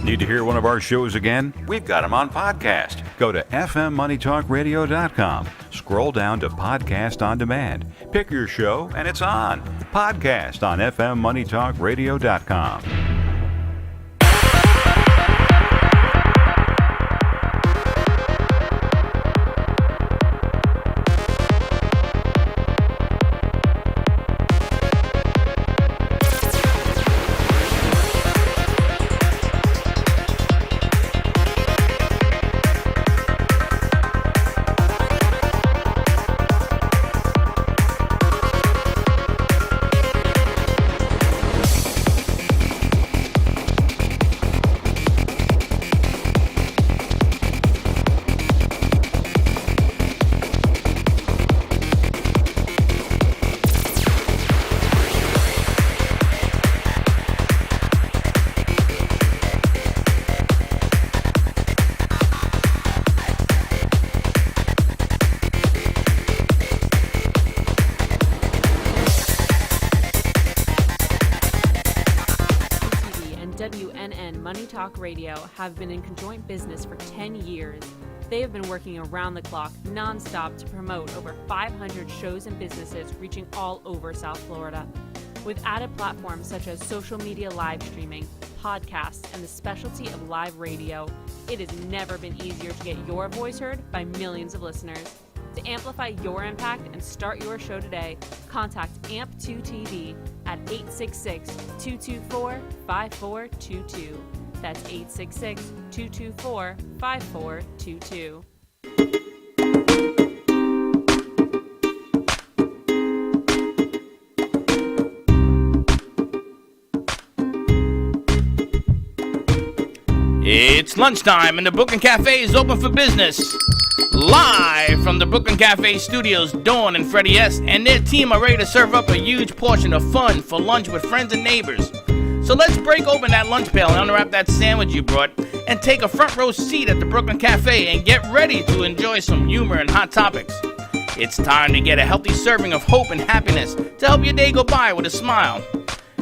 Need to hear one of our shows again? We've got them on podcast. Go to fmmoneytalkradio.com. Scroll down to Podcast on Demand. Pick your show and it's on. Podcast on fmmoneytalkradio.com. Radio have been in conjoint business for 10 years. They have been working around the clock, nonstop, to promote over 500 shows and businesses reaching all over South Florida. With added platforms such as social media live streaming, podcasts, and the specialty of live radio, it has never been easier to get your voice heard by millions of listeners. To amplify your impact and start your show today, contact AMP2TV at 866-224-5422. That's 866-224-5422. It's lunchtime and the Brooklyn Café is open for business. Live from the Brooklyn Café studios, Dawn and Freddie S. and their team are ready to serve up a huge portion of fun for lunch with friends and neighbors. So let's break open that lunch pail and unwrap that sandwich you brought and take a front row seat at the Brooklyn Café and get ready to enjoy some humor and hot topics. It's time to get a healthy serving of hope and happiness to help your day go by with a smile.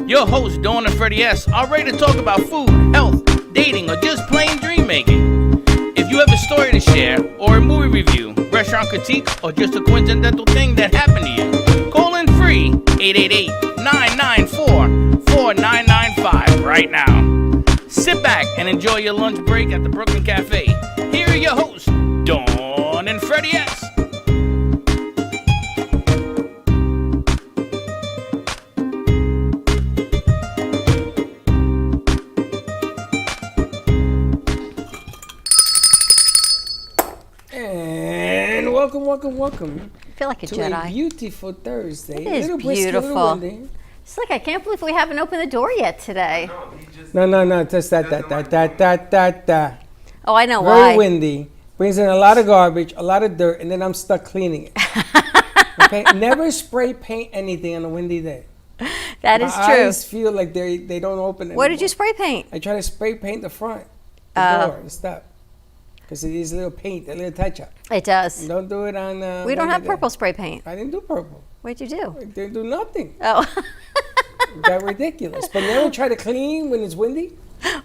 Your hosts, Dawn and Freddie S., are ready to talk about food, health, dating, or just plain dream making. If you have a story to share, or a movie review, restaurant critique, or just a coincidental thing that happened to you, call in free 888-994-4995 right now. Sit back and enjoy your lunch break at the Brooklyn Café. Here are your hosts, Dawn and Freddie S. And welcome. I feel like a to Jedi. a beautiful Thursday. It is little brisk, beautiful. little windy. It's like I can't believe we haven't opened the door yet today. No, just that. Oh, I know Very why. windy. Brings in a lot of garbage, a lot of dirt, and then I'm stuck cleaning it. Okay? Never spray paint anything on a windy day. That is My true. eyes feel like they don't open anymore. What did you spray paint? I try to spray paint the front, the door, and stuff. Because it needs a little paint, a little touch-up. It does. Don't do it on... We don't have windy day. purple spray paint. I didn't do purple. What'd you do? I didn't do nothing. Oh. That's ridiculous. But never try to clean when it's windy.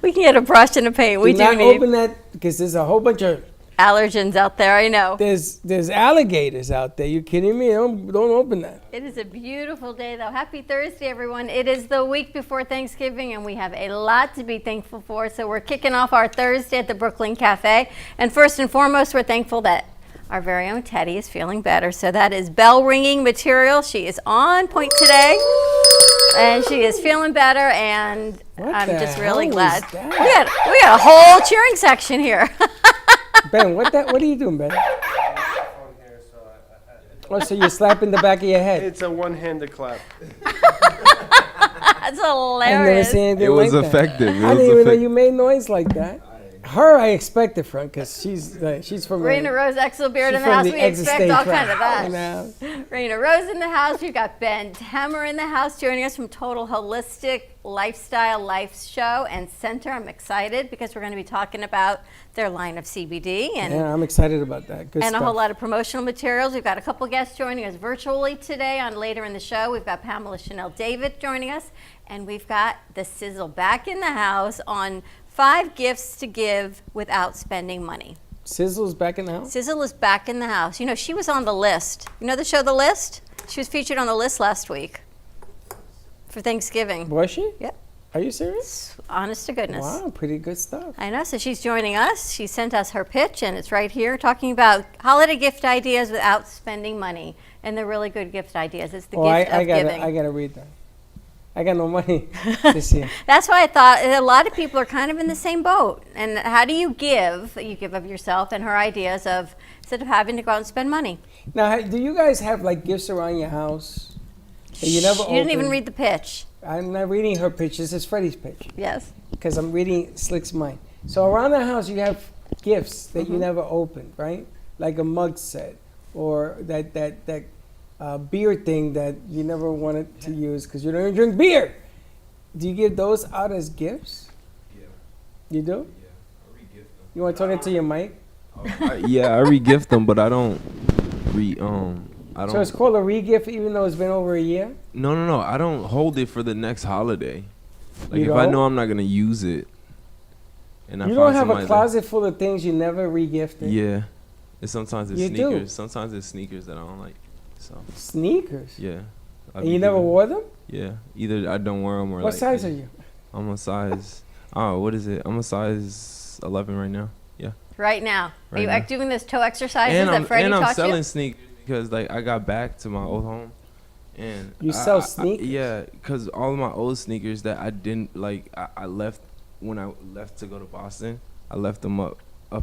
We can get a brush and a paint. We do do not need open that because there's a whole bunch of allergens out there. I know. there's alligators out there. You kidding me? Don't open that. It is a beautiful day, though. Happy Thursday, everyone. It is the week before Thanksgiving, and we have a lot to be thankful for. So we're kicking off our Thursday at the Brooklyn Café. And first and foremost, we're thankful that our very own Teddy is feeling better. So that is bell ringing material. She is on point today. And she is feeling better, and I'm just really glad. We got a whole cheering section here. Ben, what are you doing, Ben? Oh, so you're slapping the back of your head. It's a one-handed clap. That's hilarious. It was effective. I didn't even know you made noise like that. Her, I expected from, because she's from Raina Rose, Exel Beard in the house. We expect all kind of that. You know? Raina Rose in the house. We've got Ben Hammer in the house joining us from Total Holistic Lifestyle Life Show and Center. I'm excited because we're going to be talking about their line of CBD. And yeah, I'm excited about that. Good and stuff. a whole lot of promotional materials. We've got a couple guests joining us virtually today on later in the show. We've got Pamela Chanel David joining us. And we've got the sizzle back in the house on 5 gifts to give without spending money. Sizzle's back in the house? Sizzle is back in the house. You know, she was on The List. You know the show The List? She was featured on The List last week for Thanksgiving. Was she? Yep. Are you serious? Honest to goodness. Wow, pretty good stuff. I know. So she's joining us. She sent us her pitch, and it's right here talking about holiday gift ideas without spending money. And they're really good gift ideas. It's the gift of giving. I gotta read that. I got no money this year. That's why I thought a lot of people are kind of in the same boat. And how do you give? You give of yourself and her ideas of, instead of having to go out and spend money. Now, do you guys have like gifts around your house that you never You didn't even open? read the pitch. I'm not reading her pitch. This is Freddie's pitch Yes. because I'm reading Slick's mind. So around the house, you have gifts that you never opened, right? Like a mug set or that beer thing that you never wanted to use because you don't even drink beer. Do you give those out as gifts? Yeah. You do? Yeah. I re-gift them. You want to talk into your mic? I re-gift them, but I don't I So it's don't. called a re-gift even though it's been over a year? No. I don't hold it for the next holiday. Like You if I don't? know I'm not gonna use it, and I You find don't have a somebody that- closet full of things you never re-gifted? Yeah. And sometimes it's You do. sneakers. Sometimes it's sneakers that I don't like. So Sneakers? yeah. And you never wore them? Yeah. Either I don't wear them or What like. size are you? I'm a size. Oh, what is it? I'm a size 11 right now. Yeah. Right now. Are Right you now. doing those toe exercises And that I'm Freddie taught selling you? sneakers because like I got back to my old home, and You sell sneakers? Yeah, because all of my old sneakers that I didn't like, I left when I left to go to Boston. I left them up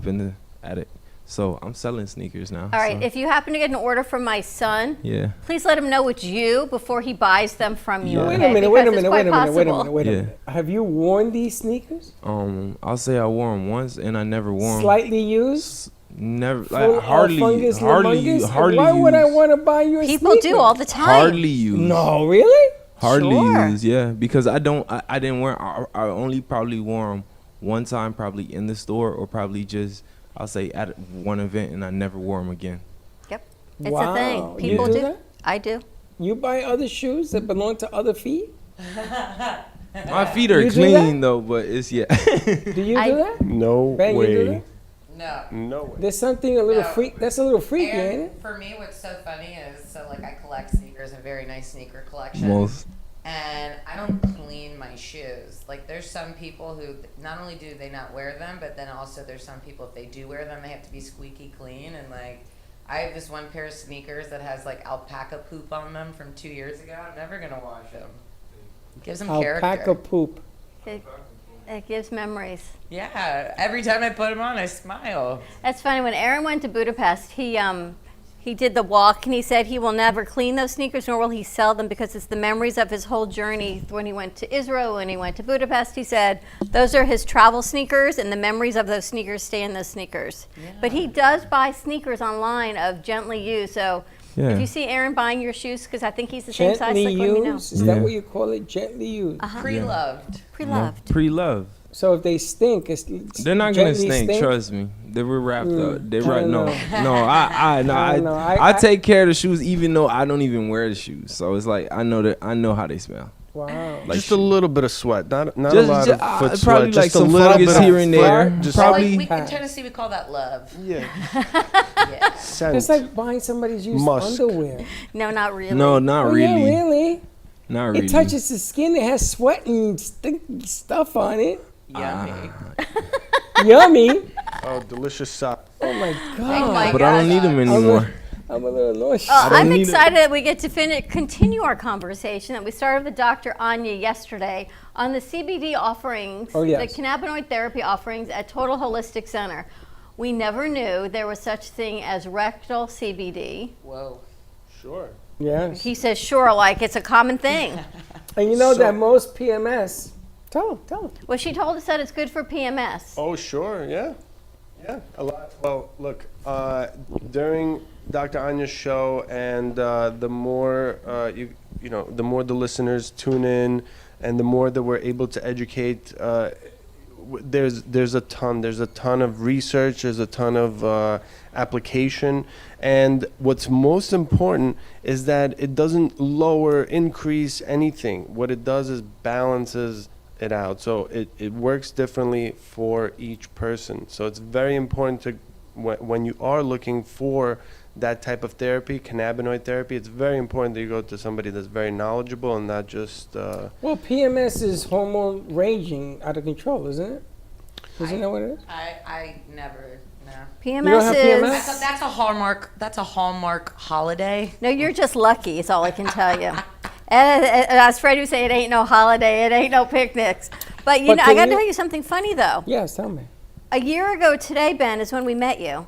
in the attic. So I'm selling sneakers now. All right. so, If you happen to get an order from my son, yeah. please let him know it's you before he buys them from you. Yeah. Wait okay? a minute, Because wait a it's minute, quite wait a minute, wait a possible. minute, wait a Yeah. minute. Have you worn these sneakers? I'll say I wore them once and I never wore them. Slightly used? Never, Full like of hardly, fungus, hardly, lamungus? hardly. Why would I used. want to buy you a People sneaker? do all the time. Hardly used. No, really? Hardly Sure. used, yeah. Because I didn't wear. I only probably wore them one time, probably in the store, or probably just I'll say at one event, and I never wore them again. Yep. It's Wow. a thing. You People do do. that? I do. You buy other shoes that belong to other feet? My feet are You do clean though, but it's yeah. Do you I- do that? No Ben, you do way. that? No. No way. There's something a little No. freak. That's a little freaky, ain't And it? for me, what's so funny is, so like I collect sneakers, a very nice sneaker collection. Most. And I don't clean my shoes. Like there's some people who not only do they not wear them, but then also there's some people if they do wear them, they have to be squeaky clean. And like I have this one pair of sneakers that has like alpaca poop on them from 2 years ago. I'm never gonna wash them. It gives them Alpaca character. poop. It gives memories. Yeah. Every time I put them on, I smile. That's funny. When Aaron went to Budapest, he did the walk, and he said he will never clean those sneakers, nor will he sell them, because it's the memories of his whole journey. When he went to Israel, when he went to Budapest, he said those are his travel sneakers, and the memories of those sneakers stay in those sneakers. But he does buy sneakers online of gently used. So Yeah. if you see Aaron buying your shoes, because I think he's the same size, Gently like let me know. used? Is that Yeah. what you call it? Gently used. Pre-loved. Pre-loved. Pre-love. So if they stink, They're not gonna gently stink. Trust me. They were wrapped up. They I right. don't No, know. no. I don't know. I take care of the shoes, even though I don't even wear the shoes. So it's like I know how they smell. Wow. Like Just a little bit of sweat, not a Just- lot just- of foot probably sweat. like Just a some little fungus bit of here and there. fur. Just Probably. Like in Tennessee, we call that love. yeah, Yeah. scent. It's like buying somebody's used Musk. underwear. No, not really. No, not Oh, really. yeah, really. Not really. It touches the skin. It has sweat and stinky stuff on it. Yummy. Yummy. Oh, delicious sock. Oh my Oh god. my But I don't need them anymore. I'm a little nauseous. I'm need it. excited that we get to continue our conversation that we started with Dr. Anya yesterday on the CBD offerings, Oh, yes. the cannabinoid therapy offerings at Total Holistic Center. We never knew there was such thing as rectal CBD. Whoa. Sure. Yes. He says, sure, like it's a common thing. And you know So- that most PMS. Tell him. Well, she told us that it's good for PMS. Oh, sure. Yeah. Yeah. A lot. Well, look. During Dr. Anya's show, and the more you know, the more the listeners tune in, and the more that we're able to educate. There's a ton of research. There's a ton of application, and what's most important is that it doesn't increase anything. What it does is balances it out. So it works differently for each person. So it's very important to, when you are looking for that type of therapy, cannabinoid therapy, it's very important that you go to somebody that's very knowledgeable and not just. Well, PMS is hormone raging out of control, isn't it? Isn't that what it is? I never, no. don't PMS have is. PMS? That's a Hallmark holiday. No, you're just lucky, is all I can tell you. And as Freddie would say, it ain't no holiday, it ain't no picnics. But you But know, I can got to you- tell you something funny though. Yes, tell me. A year ago today, Ben, is when we met you.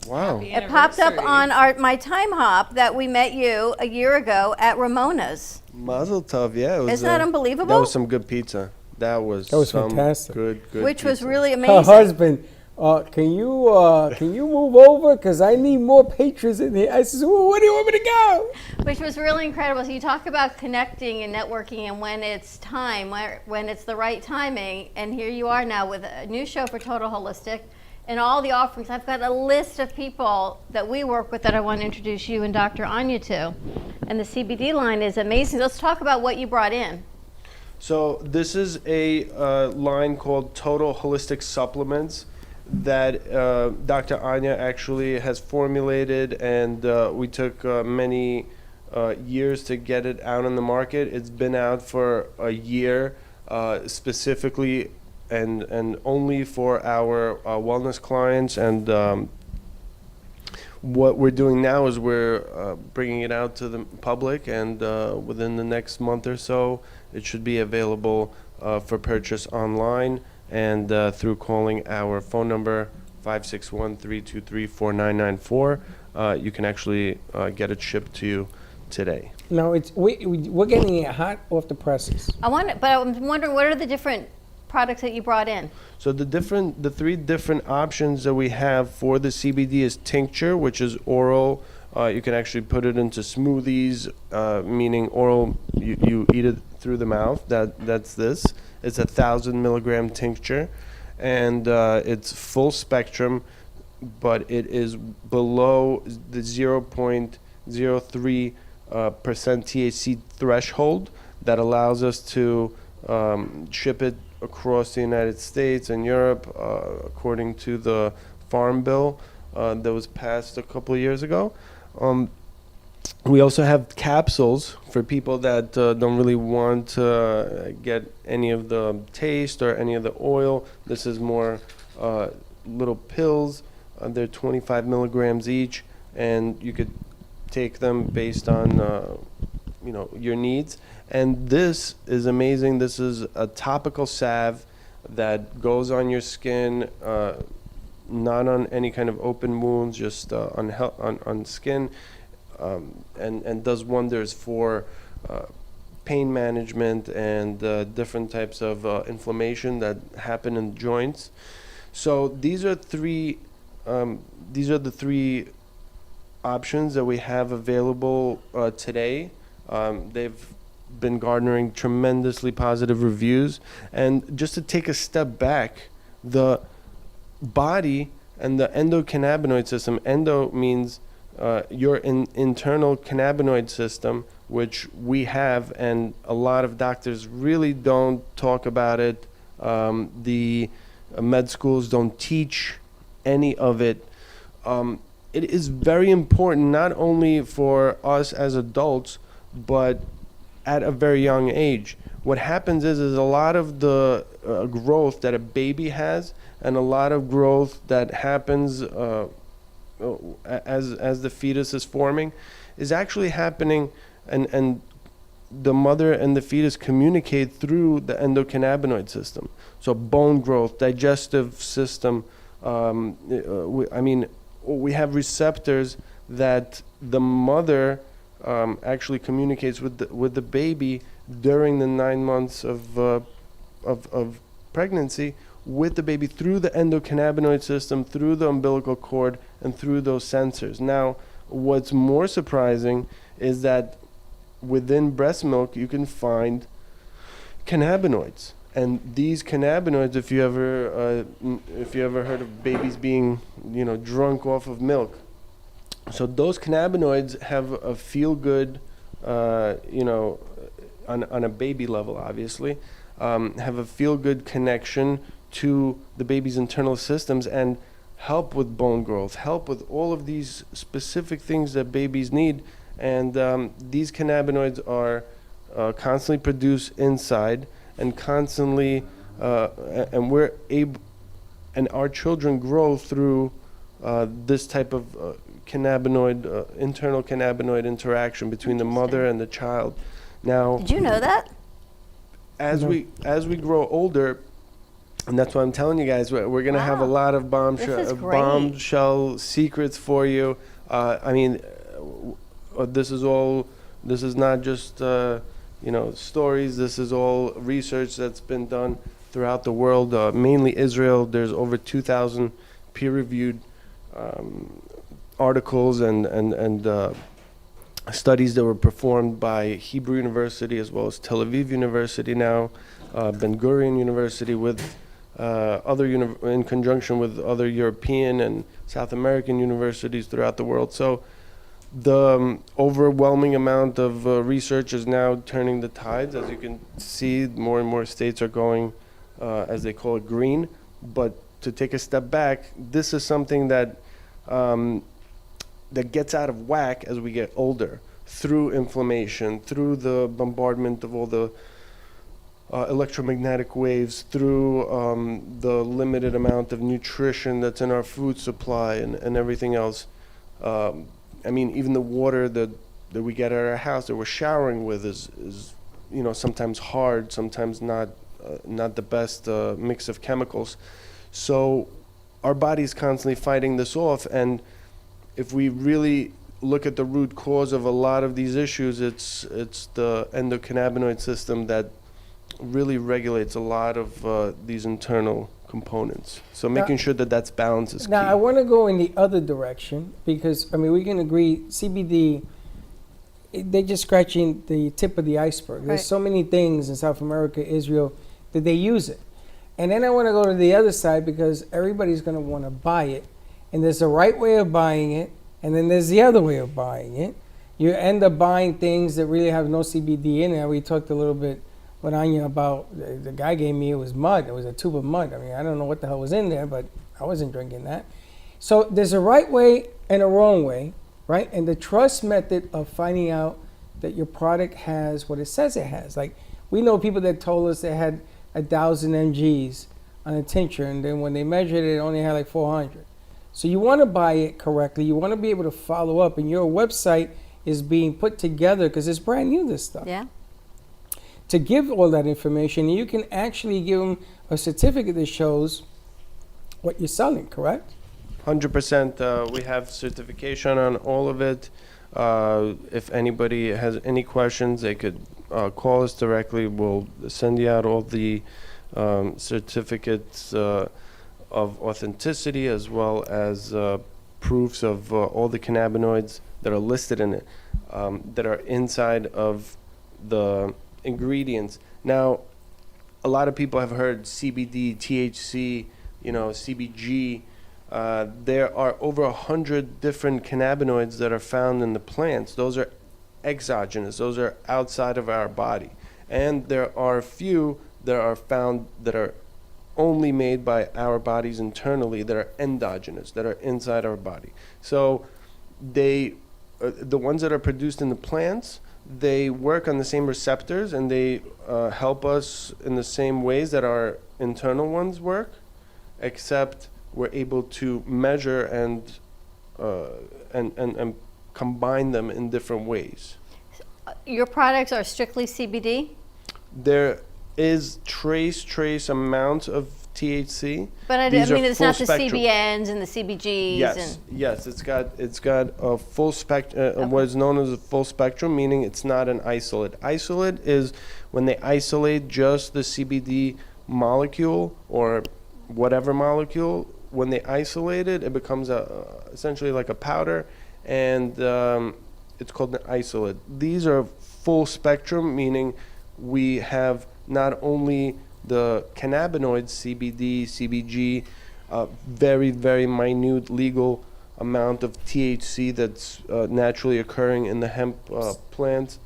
Wow. It popped up on my time hop that we met you a year ago at Ramona's. Mazel tov, yeah. It was, Isn't that that unbelievable? was some good pizza. That was some fantastic. good Which was pizza. really Her amazing. husband, can you move over? Because I need more patrons in here. I said, well, where do you want me to go? Which was really incredible. So you talk about connecting and networking and when it's time, when it's the right timing. And here you are now with a new show for Total Holistic and all the offerings. I've got a list of people that we work with that I want to introduce you and Dr. Anya to. And the CBD line is amazing. Let's talk about what you brought in. So this is a line called Total Holistic Supplements that Dr. Anya actually has formulated, and we took many years to get it out on the market. It's been out for a year, specifically and only for our wellness clients. And what we're doing now is we're bringing it out to the public, and within the next month or so, it should be available for purchase online and through calling our phone number 561-323-4994. You can actually get it shipped to you today. No, we're getting it hot off the presses. But I'm wondering, what are the different products that you brought in? So the three different options that we have for the CBD is tincture, which is oral. You can actually put it into smoothies, meaning oral. You eat it through the mouth. That's this. It's 1,000 milligram tincture, and it's full spectrum, but it is below the 0.03% THC threshold that allows us to ship it across the United States and Europe, according to the Farm Bill that was passed a couple of years ago. We also have capsules for people that don't really want to get any of the taste or any of the oil. This is more little pills. They're 25 milligrams each, and you could take them based on your needs. And this is amazing. This is a topical salve that goes on your skin, not on any kind of open wounds, just on skin, and does wonders for pain management and different types of inflammation that happen in joints. So these are the three options that we have available today. They've been garnering tremendously positive reviews. And just to take a step back, the body and the endocannabinoid system, endo means your internal cannabinoid system, which we have, and a lot of doctors really don't talk about it. The med schools don't teach any of it. It is very important not only for us as adults, but at a very young age. What happens is a lot of the growth that a baby has, and a lot of growth that happens as the fetus is forming, is actually happening, and the mother and the fetus communicate through the endocannabinoid system. So bone growth, digestive system. We have receptors that the mother actually communicates with the baby during the 9 months of pregnancy, with the baby through the endocannabinoid system, through the umbilical cord, and through those sensors. Now, what's more surprising is that within breast milk you can find cannabinoids, and these cannabinoids, if you ever heard of babies being drunk off of milk, so those cannabinoids have a feel good, on a baby level, obviously, have a feel-good connection to the baby's internal systems and help with bone growth, help with all of these specific things that babies need. And these cannabinoids are constantly produced inside and constantly, and we're able, and our children grow through this type of cannabinoid, internal cannabinoid interaction between the mother and the child. Now, Did you know that? as we grow older, and that's why I'm telling you guys, we're going to have a Wow. lot of This is great. bombshell secrets for you. I mean, this is not just stories. This is all research that's been done throughout the world, mainly Israel. There's over 2,000 peer-reviewed articles and studies that were performed by Hebrew University as well as Tel Aviv University now, Ben Gurion University with in conjunction with other European and South American universities throughout the world. So the overwhelming amount of research is now turning the tides. As you can see, more and more states are going, as they call it, green. But to take a step back, this is something that that gets out of whack as we get older through inflammation, through the bombardment of all the electromagnetic waves, through the limited amount of nutrition that's in our food supply and everything else. I mean, even the water that we get at our house that we're showering with is sometimes hard, sometimes not the best mix of chemicals. So our body's constantly fighting this off, and if we really look at the root cause of a lot of these issues, it's the endocannabinoid system that really regulates a lot of these internal components. So making sure that that's balanced is key. Now, I want to go in the other direction because, I mean, we can agree CBD, they're just scratching the tip of the iceberg. Right. There's so many things in South America, Israel, that they use it. And then I want to go to the other side because everybody's going to want to buy it. And there's a right way of buying it, and then there's the other way of buying it. You end up buying things that really have no CBD in it. We talked a little bit with Anya about, the guy gave me, it was mud. It was a tube of mud. I mean, I don't know what the hell was in there, but I wasn't drinking that. So there's a right way and a wrong way, right? And the trust method of finding out that your product has what it says it has. Like, we know people that told us they had 1,000 mgs on a tincture, and then when they measured it, it only had like 400. So you want to buy it correctly. You want to be able to follow up, and your website is being put together because it's brand new, this stuff. Yeah. To give all that information, you can actually give them a certificate that shows what you're selling, correct? 100%. We have certification on all of it. If anybody has any questions, they could call us directly. We'll send you out all the certificates of authenticity as well as proofs of all the cannabinoids that are listed in it, that are inside of the ingredients. Now, a lot of people have heard CBD, THC, CBG. There are over 100 different cannabinoids that are found in the plants. Those are exogenous. Those are outside of our body. And there are a few that are found that are only made by our bodies internally, that are endogenous, that are inside our body. So the ones that are produced in the plants, they work on the same receptors and they help us in the same ways that our internal ones work, except we're able to measure and combine them in different ways. Your products are strictly CBD? There is trace amount of THC. But I These are mean, it's full not the spectrum. CBNs and the CBGs. Yes, it's got a full spectrum, what is known as a full spectrum, meaning it's not an isolate. Isolate is when they isolate just the CBD molecule or whatever molecule. When they isolate it, it becomes essentially like a powder, and it's called an isolate. These are full spectrum, meaning we have not only the cannabinoids, CBD, CBG, very, very minute legal amount of THC that's naturally occurring in the hemp plants.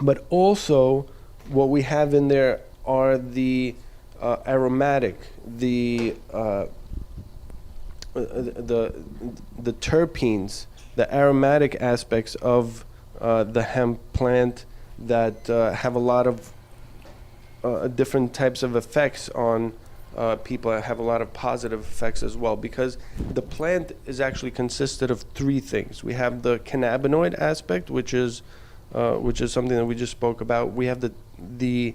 But also what we have in there are the aromatic, the terpenes, the aromatic aspects of the hemp plant that have a lot of different types of effects on people, that have a lot of positive effects as well, because the plant is actually consisted of three things. We have the cannabinoid aspect, which is something that we just spoke about. We have the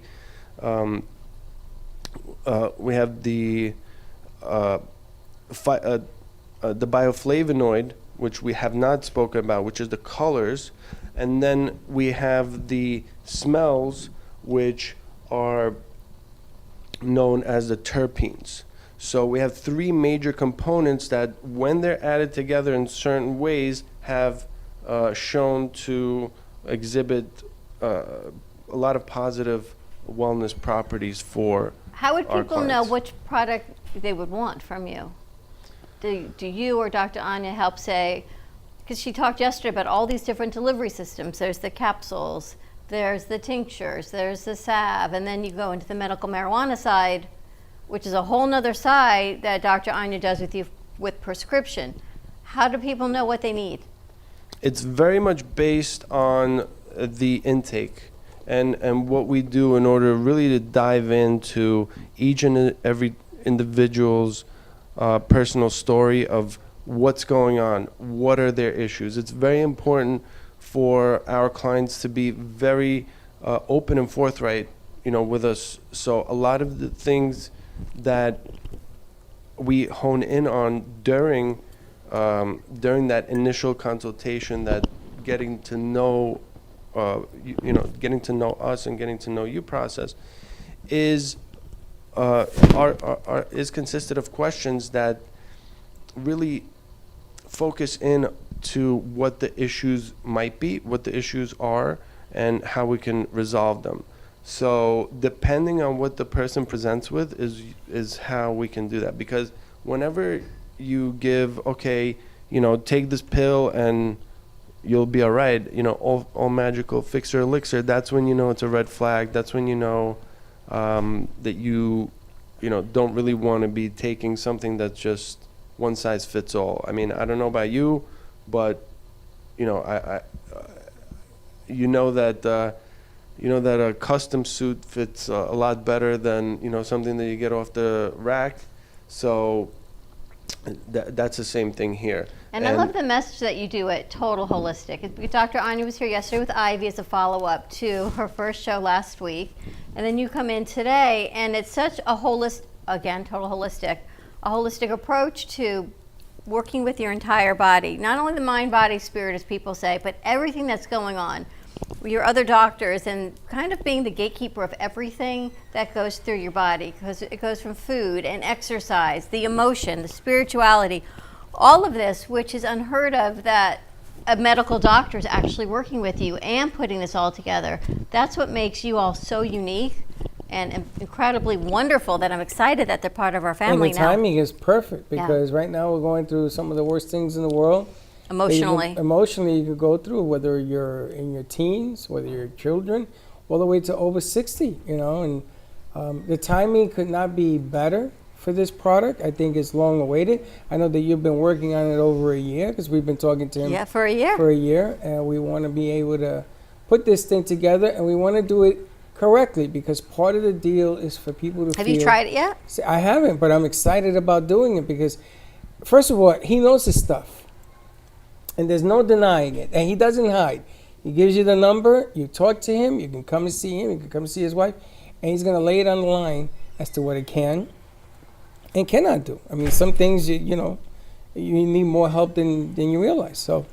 bioflavonoid, which we have not spoken about, which is the colors, and then we have the smells, which are known as the terpenes. So we have three major components that, when they're added together in certain ways, have shown to exhibit a lot of positive wellness properties for How would our people know clients. which product they would want from you? Do you or Dr. Anya help say, because she talked yesterday about all these different delivery systems. There's the capsules, there's the tinctures, there's the salve, and then you go into the medical marijuana side, which is a whole nother side that Dr. Anya does with you with prescription. How do people know what they need? It's very much based on the intake and what we do in order really to dive into each and every individual's personal story of what's going on, what are their issues. It's very important for our clients to be very open and forthright, with us. So a lot of the things that we hone in on during that initial consultation, that getting to know, getting to know us and getting to know you process, is consisted of questions that really focus in to what the issues might be, what the issues are, and how we can resolve them. So depending on what the person presents with is how we can do that. Because whenever you give, okay, take this pill and you'll be all right, all magical fixer elixir, that's when it's a red flag. That's when that you don't really want to be taking something that's just one size fits all. I mean, I don't know about you, but that a custom suit fits a lot better than something that you get off the rack. So that's the same thing here. And I love the message that you do at Total Holistic. Dr. Anya was here yesterday with Ivy as a follow-up to her first show last week. And then you come in today, and it's such a holistic, again, Total Holistic, a holistic approach to working with your entire body. Not only the mind, body, spirit, as people say, but everything that's going on. Your other doctors, and kind of being the gatekeeper of everything that goes through your body, because it goes from food and exercise, the emotion, the spirituality, all of this, which is unheard of, that a medical doctor is actually working with you and putting this all together. That's what makes you all so unique and incredibly wonderful, that I'm excited that they're part of our family and the now. timing is perfect, because right now we're going through some of the worst things in the world. Emotionally. Emotionally, you could go through, whether you're in your teens, whether you're children, all the way to over 60, and the timing could not be better for this product. I think it's long awaited. I know that you've been working on it over a year, because we've been talking to him for a year. For a year, and we want to be able to put this thing together, and we want to do it correctly, because part of the deal is for people to Have you tried it yet? See, I haven't, but I'm excited about doing it, because first of all, he knows his stuff. And there's no denying it. And he doesn't hide. He gives you the number, you talk to him, you can come and see him, you can come and see his wife, and he's going to lay it on the line as to what it can and cannot do. I mean, some things, you need more help than you realize. So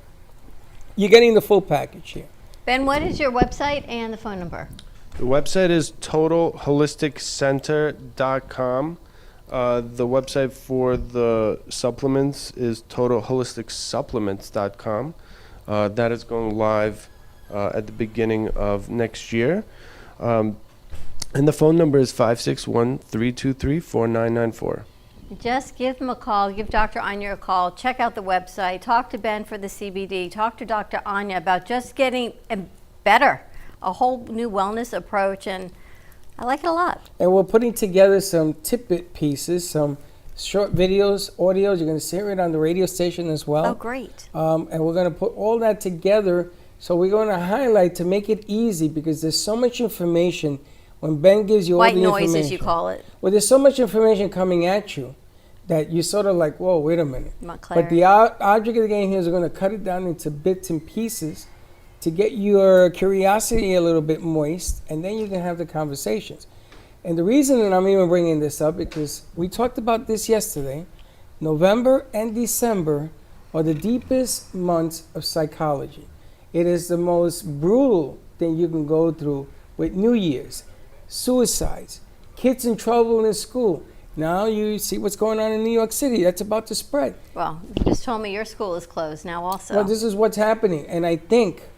you're getting the full package here. Ben, what is your website and the phone number? The website is totalholisticcenter.com. The website for the supplements is totalholisticsupplements.com. That is going live at the beginning of next year. And the phone number is 561-323-4994. Just give them a call. Give Dr. Anya a call. Check out the website. Talk to Ben for the CBD. Talk to Dr. Anya about just getting better, a whole new wellness approach. And I like it a lot. And we're putting together some tidbit pieces, some short videos, audios. You're going to hear it on the radio station as well. Oh, great. And we're going to put all that together. So we're going to highlight to make it easy because there's so much information. When Ben gives you all White the noise, information. as you call it. Well, there's so much information coming at you that you're sort of like, whoa, wait a minute. Not But the object of the game here is we're going to cut it down into bits and pieces to get your curiosity a little bit moist, and then you can have the conversations. And the reason that I'm even bringing this up, because we talked about this yesterday, November and December are the deepest months of psychology. It is the most brutal thing you can go through with New Year's, suicides, kids in trouble in school. Now you see what's going on in New York City. That's about to spread. Well, you just told me your school is closed now also. Well, this is what's happening. And I think,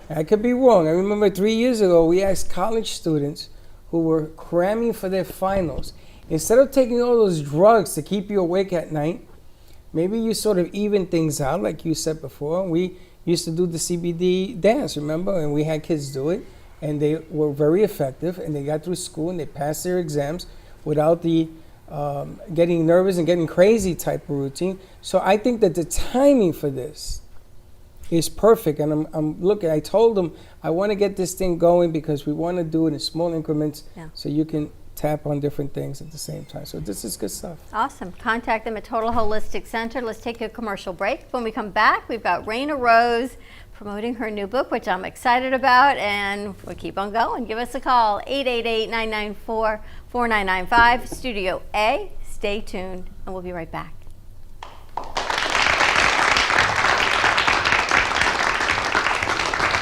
I could be wrong. I remember 3 years ago, we asked college students who were cramming for their finals, instead of taking all those drugs to keep you awake at night, maybe you sort of even things out, like you said before. We used to do the CBD dance, remember? And we had kids do it, and they were very effective, and they got through school, and they passed their exams without the getting nervous and getting crazy type of routine. So I think that the timing for this is perfect. And I'm looking, I told them I want to get this thing going because we want to do it in small increments so you can tap on different things at the same time. So this is good stuff. Awesome. Contact them at Total Holistic Center. Let's take a commercial break. When we come back, we've got Raina Rose promoting her new book, which I'm excited about, and we'll keep on going. Give us a call, 888-994-4995, Studio A. Stay tuned, and we'll be right back.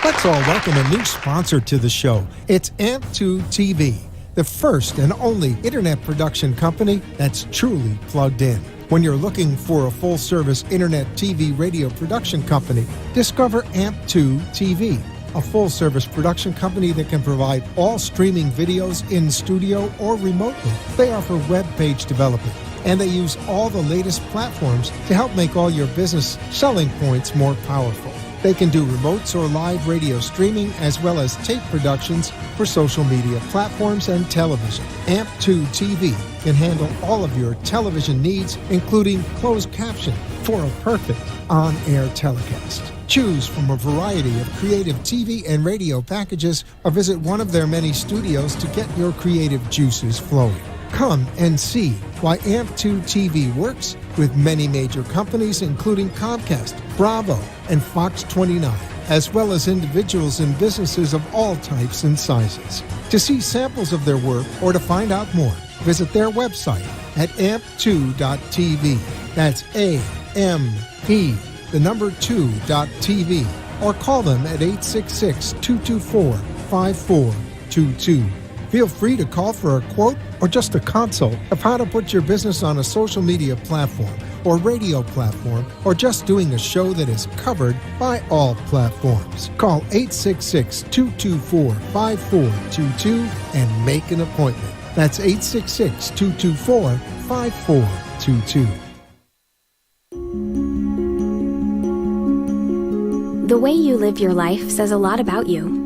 Let's all welcome a new sponsor to the show. It's AMP2 TV, the first and only internet production company that's truly plugged in. When you're looking for a full-service internet TV radio production company, discover AMP2 TV, a full-service production company that can provide all streaming videos in studio or remotely. They offer web page development, and they use all the latest platforms to help make all your business selling points more powerful. They can do remotes or live radio streaming as well as tape productions for social media platforms and television. AMP2 TV can handle all of your television needs, including closed caption for a perfect on-air telecast. Choose from a variety of creative TV and radio packages or visit one of their many studios to get your creative juices flowing. Come and see why AMP2 TV works with many major companies, including Comcast, Bravo, and Fox 29, as well as individuals and businesses of all types and sizes. To see samples of their work or to find out more, visit their website at amp2.tv. That's AMP, the number 2.tv, or call them at 866-224-5422. Feel free to call for a quote or just a consult of how to put your business on a social media platform or radio platform, or just doing a show that is covered by all platforms. Call 866-224-5422 and make an appointment. That's 866-224-5422. The way you live your life says a lot about you.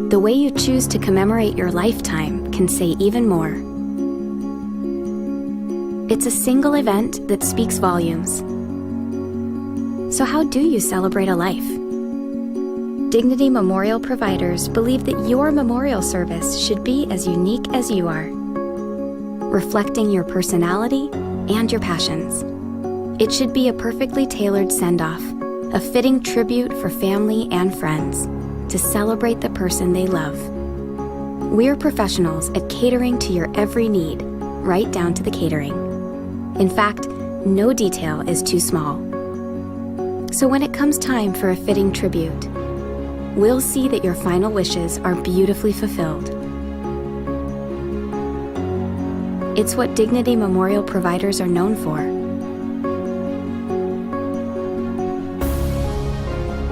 The way you choose to commemorate your lifetime can say even more. It's a single event that speaks volumes. So how do you celebrate a life? Dignity Memorial Providers believe that your memorial service should be as unique as you are, reflecting your personality and your passions. It should be a perfectly tailored send-off, a fitting tribute for family and friends, to celebrate the person they love. We're professionals at catering to your every need, right down to the catering. In fact, no detail is too small. So when it comes time for a fitting tribute, we'll see that your final wishes are beautifully fulfilled. It's what Dignity Memorial Providers are known for.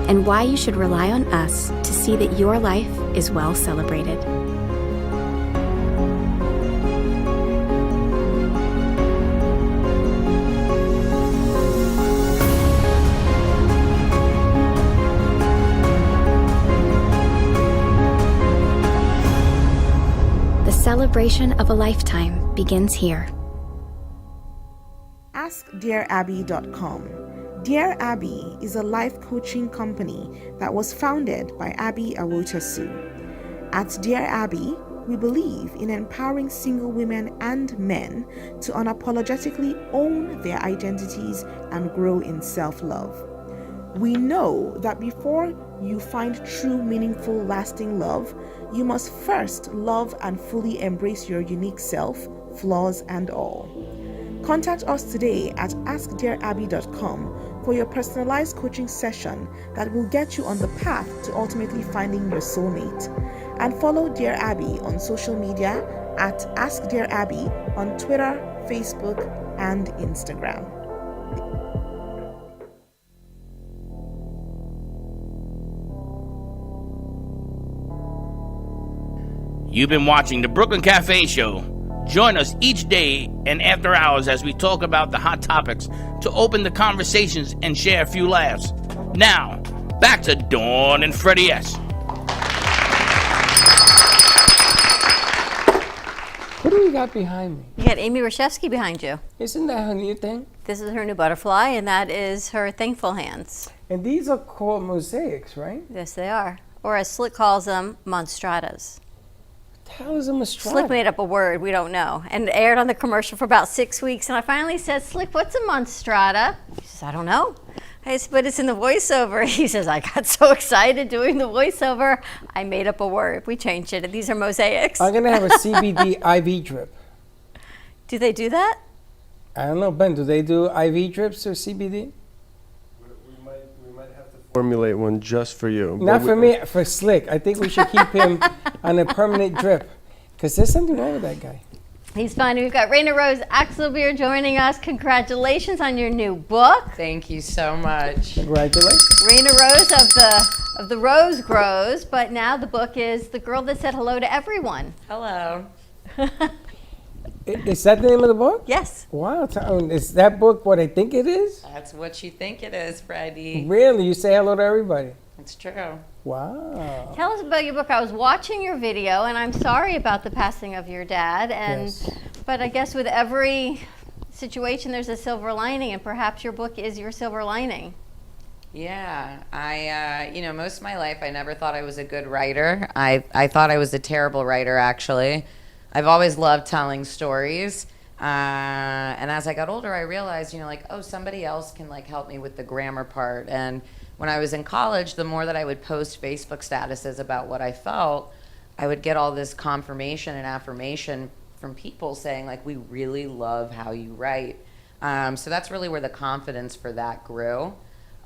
And why you should rely on us to see that your life is well celebrated. celebration of a lifetime begins here. AskDearAbby.com. Dear Abby is a life coaching company that was founded by Abby Awotasu. At Dear Abby, we believe in empowering single women and men to unapologetically own their identities and grow in self-love. We know that before you find true, meaningful, lasting love, you must first love and fully embrace your unique self, flaws and all. Contact us today at AskDearAbby.com for your personalized coaching session that will get you on the path to ultimately finding your soulmate. And follow Dear Abby on social media at AskDearAbby on Twitter, Facebook, and Instagram. You've been watching the Brooklyn Café Show. Join us each day and after hours as we talk about the hot topics to open the conversations and share a few laughs. Now, back to Dawn and Freddie S. What do we got behind me? You got Amy Rashevsky behind you. Isn't that her new thing? This is her new butterfly, and that is her thankful hands. And these are called mosaics, right? Yes, they are. Or as Slick calls them, monstratas. What the hell is a mostrata? Slick made up a word, we don't know. And it aired on the commercial for about 6 weeks. And I finally said, Slick, what's a monstrata? He says, I don't know. I said, but it's in the voiceover. He says, I got so excited doing the voiceover, I made up a word. We changed it. And these are mosaics. I'm going to have a CBD IV drip. Do they do that? I don't know, Ben, do they do IV drips or CBD? We might have to formulate one just for you. Not for me, for Slick. I think we should keep him on a permanent drip because there's something wrong with that guy. He's fine. We've got Raina Rose Axelbeer joining us. Congratulations on your new book. Thank you so much. Congratulations. Raina Rose of the Rose Grows, but now the book is The Girl That Said Hello to Everyone. Hello. Is that the name of the book? Yes. Wow. Is that book what I think it is? That's what you think it is, Freddie. Really? You say hello to everybody? It's true. Wow. Tell us about your book. I was watching your video, and I'm sorry about the passing of your dad. Yes. But I guess with every situation, there's a silver lining, and perhaps your book is your silver lining. Yeah, most of my life I never thought I was a good writer. I thought I was a terrible writer, actually. I've always loved telling stories. And as I got older, I realized, somebody else can help me with the grammar part. And when I was in college, the more that I would post Facebook statuses about what I felt, I would get all this confirmation and affirmation from people saying, we really love how you write. So that's really where the confidence for that grew.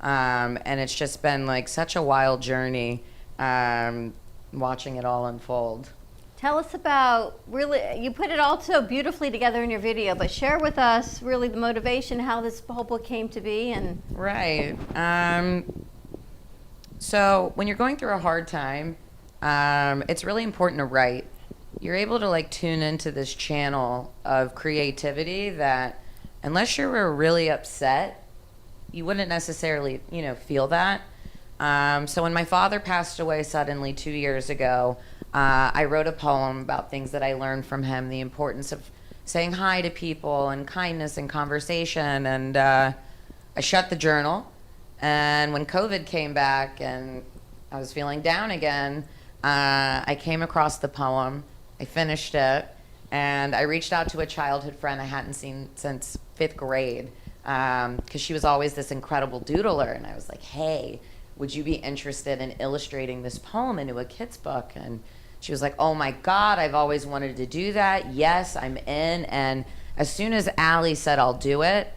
And it's just been such a wild journey watching it all unfold. Tell us about, really, you put it all so beautifully together in your video, but share with us really the motivation, how this whole book came to be. And Right. So when you're going through a hard time, it's really important to write. You're able to tune into this channel of creativity that unless you were really upset, you wouldn't necessarily, feel that. So when my father passed away suddenly 2 years ago, I wrote a poem about things that I learned from him, the importance of saying hi to people and kindness and conversation. And I shut the journal. And when COVID came back and I was feeling down again, I came across the poem. I finished it. And I reached out to a childhood friend I hadn't seen since 5th grade because she was always this incredible doodler. And I was like, hey, would you be interested in illustrating this poem into a kid's book? And she was like, oh my God, I've always wanted to do that. Yes, I'm in. And as soon as Allie said, I'll do it,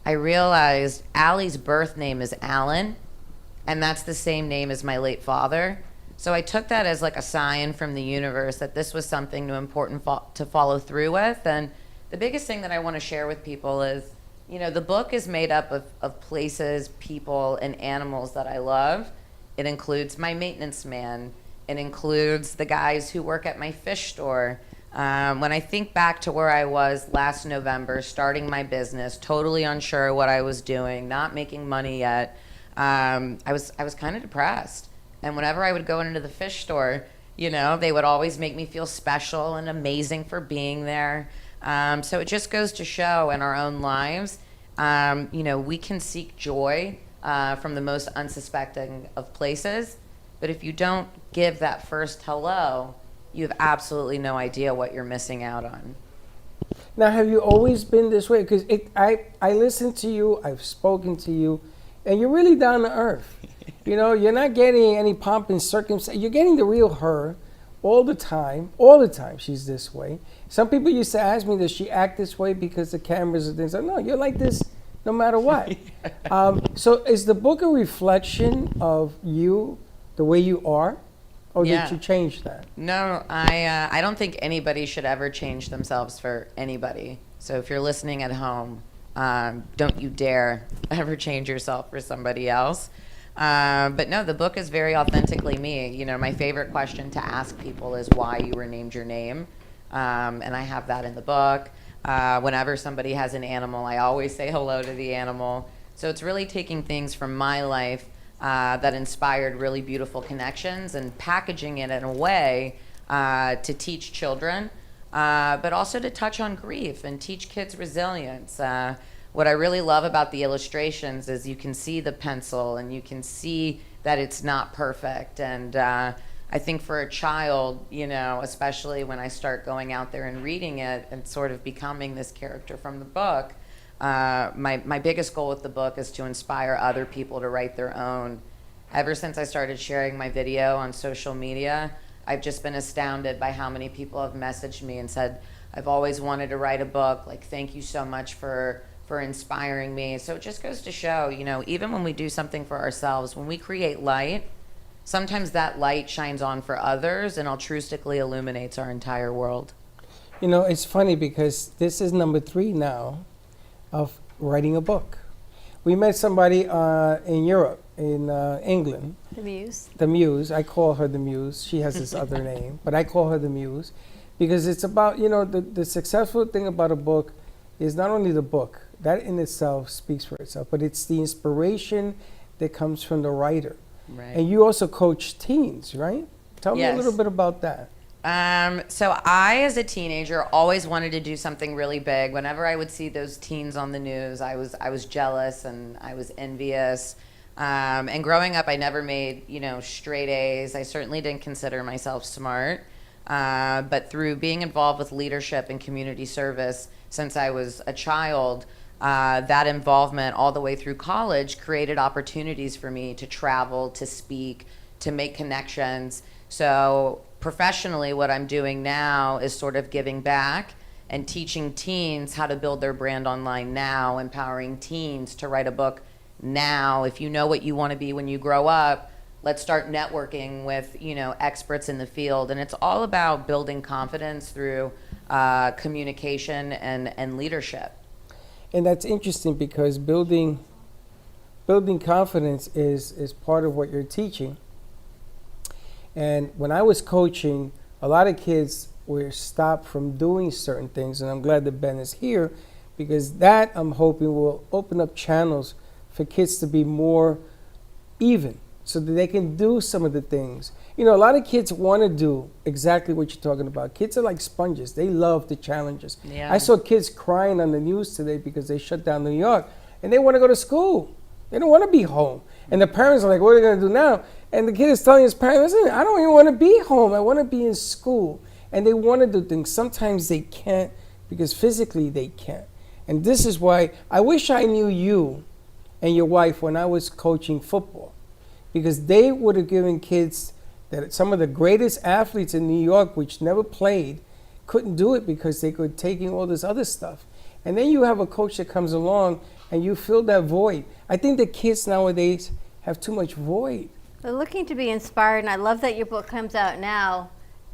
I realized Allie's birth name is Alan, and that's the same name as my late father. So I took that as a sign from the universe that this was something important to follow through with. And the biggest thing that I want to share with people is, the book is made up of places, people, and animals that I love. It includes my maintenance man. It includes the guys who work at my fish store. When I think back to where I was last November, starting my business, totally unsure what I was doing, not making money yet, I was kind of depressed. And whenever I would go into the fish store, You know, they would always make me feel special and amazing for being there. So it just goes to show in our own lives, you know, we can seek joy from the most unsuspecting of places. But if you don't give that first hello, you have absolutely no idea what you're missing out on. Now, have you always been this way? Because I listen to you, I've spoken to you, and you're really down to earth. You know, you're not getting any pomp and circumstance. You're getting the real her all the time. All the time she's this way. Some people used to ask me, does she act this way because the cameras and things? Like, no, you're like this no matter what. So is the book a reflection of you, the way you are? Or Yeah. did you change that? No, I don't think anybody should ever change themselves for anybody. So if you're listening at home, don't you dare ever change yourself for somebody else. But no, the book is very authentically me. You know, my favorite question to ask people is why you were named your name. And I have that in the book. Whenever somebody has an animal, I always say hello to the animal. So it's really taking things from my life that inspired really beautiful connections and packaging it in a way to teach children, but also to touch on grief and teach kids resilience. What I really love about the illustrations is you can see the pencil and you can see that it's not perfect. And I think for a child, you know, especially when I start going out there and reading it and sort of becoming this character from the book, my biggest goal with the book is to inspire other people to write their own. Ever since I started sharing my video on social media, I've just been astounded by how many people have messaged me and said, I've always wanted to write a book. Like, thank you so much for inspiring me. So it just goes to show, you know, even when we do something for ourselves, when we create light, sometimes that light shines on for others and altruistically illuminates our entire world. You know, it's funny because this is number 3 now of writing a book. We met somebody in Europe, in England. The Muse. The Muse. I call her the Muse. She has this other name, but I call her the Muse because it's about, you know, the successful thing about a book is not only the book, that in itself speaks for itself, but it's the inspiration that comes from the writer. Right. And you also coach teens, right? Tell me a Yes. little bit about that. So I, as a teenager, always wanted to do something really big. Whenever I would see those teens on the news, I was jealous and I was envious. And growing up, I never made, you know, straight A's. I certainly didn't consider myself smart. But through being involved with leadership and community service since I was a child, that involvement all the way through college created opportunities for me to travel, to speak, to make connections. So professionally, what I'm doing now is sort of giving back and teaching teens how to build their brand online now, empowering teens to write a book now. If you know what you want to be when you grow up, let's start networking with, you know, experts in the field. And it's all about building confidence through communication and leadership. And that's interesting because building confidence is part of what you're teaching. And when I was coaching, a lot of kids were stopped from doing certain things, and I'm glad that Ben is here because that, I'm hoping, will open up channels for kids to be more even so that they can do some of the things. You know, a lot of kids want to do exactly what you're talking about. Kids are like sponges. They love the challenges. Yeah. I saw kids crying on the news today because they shut down New York, and they want to go to school. They don't want to be home. And the parents are like, what are they going to do now? And the kid is telling his parents, listen, I don't even want to be home. I want to be in school. And they want to do things. Sometimes they can't because physically they can't. And this is why I wish I knew you and your wife when I was coaching football, because they would have given kids that some of the greatest athletes in New York, which never played, couldn't do it because they were taking all this other stuff. And then you have a coach that comes along and you fill that void. I think the kids nowadays have too much void. They're looking to be inspired, and I love that your book comes out now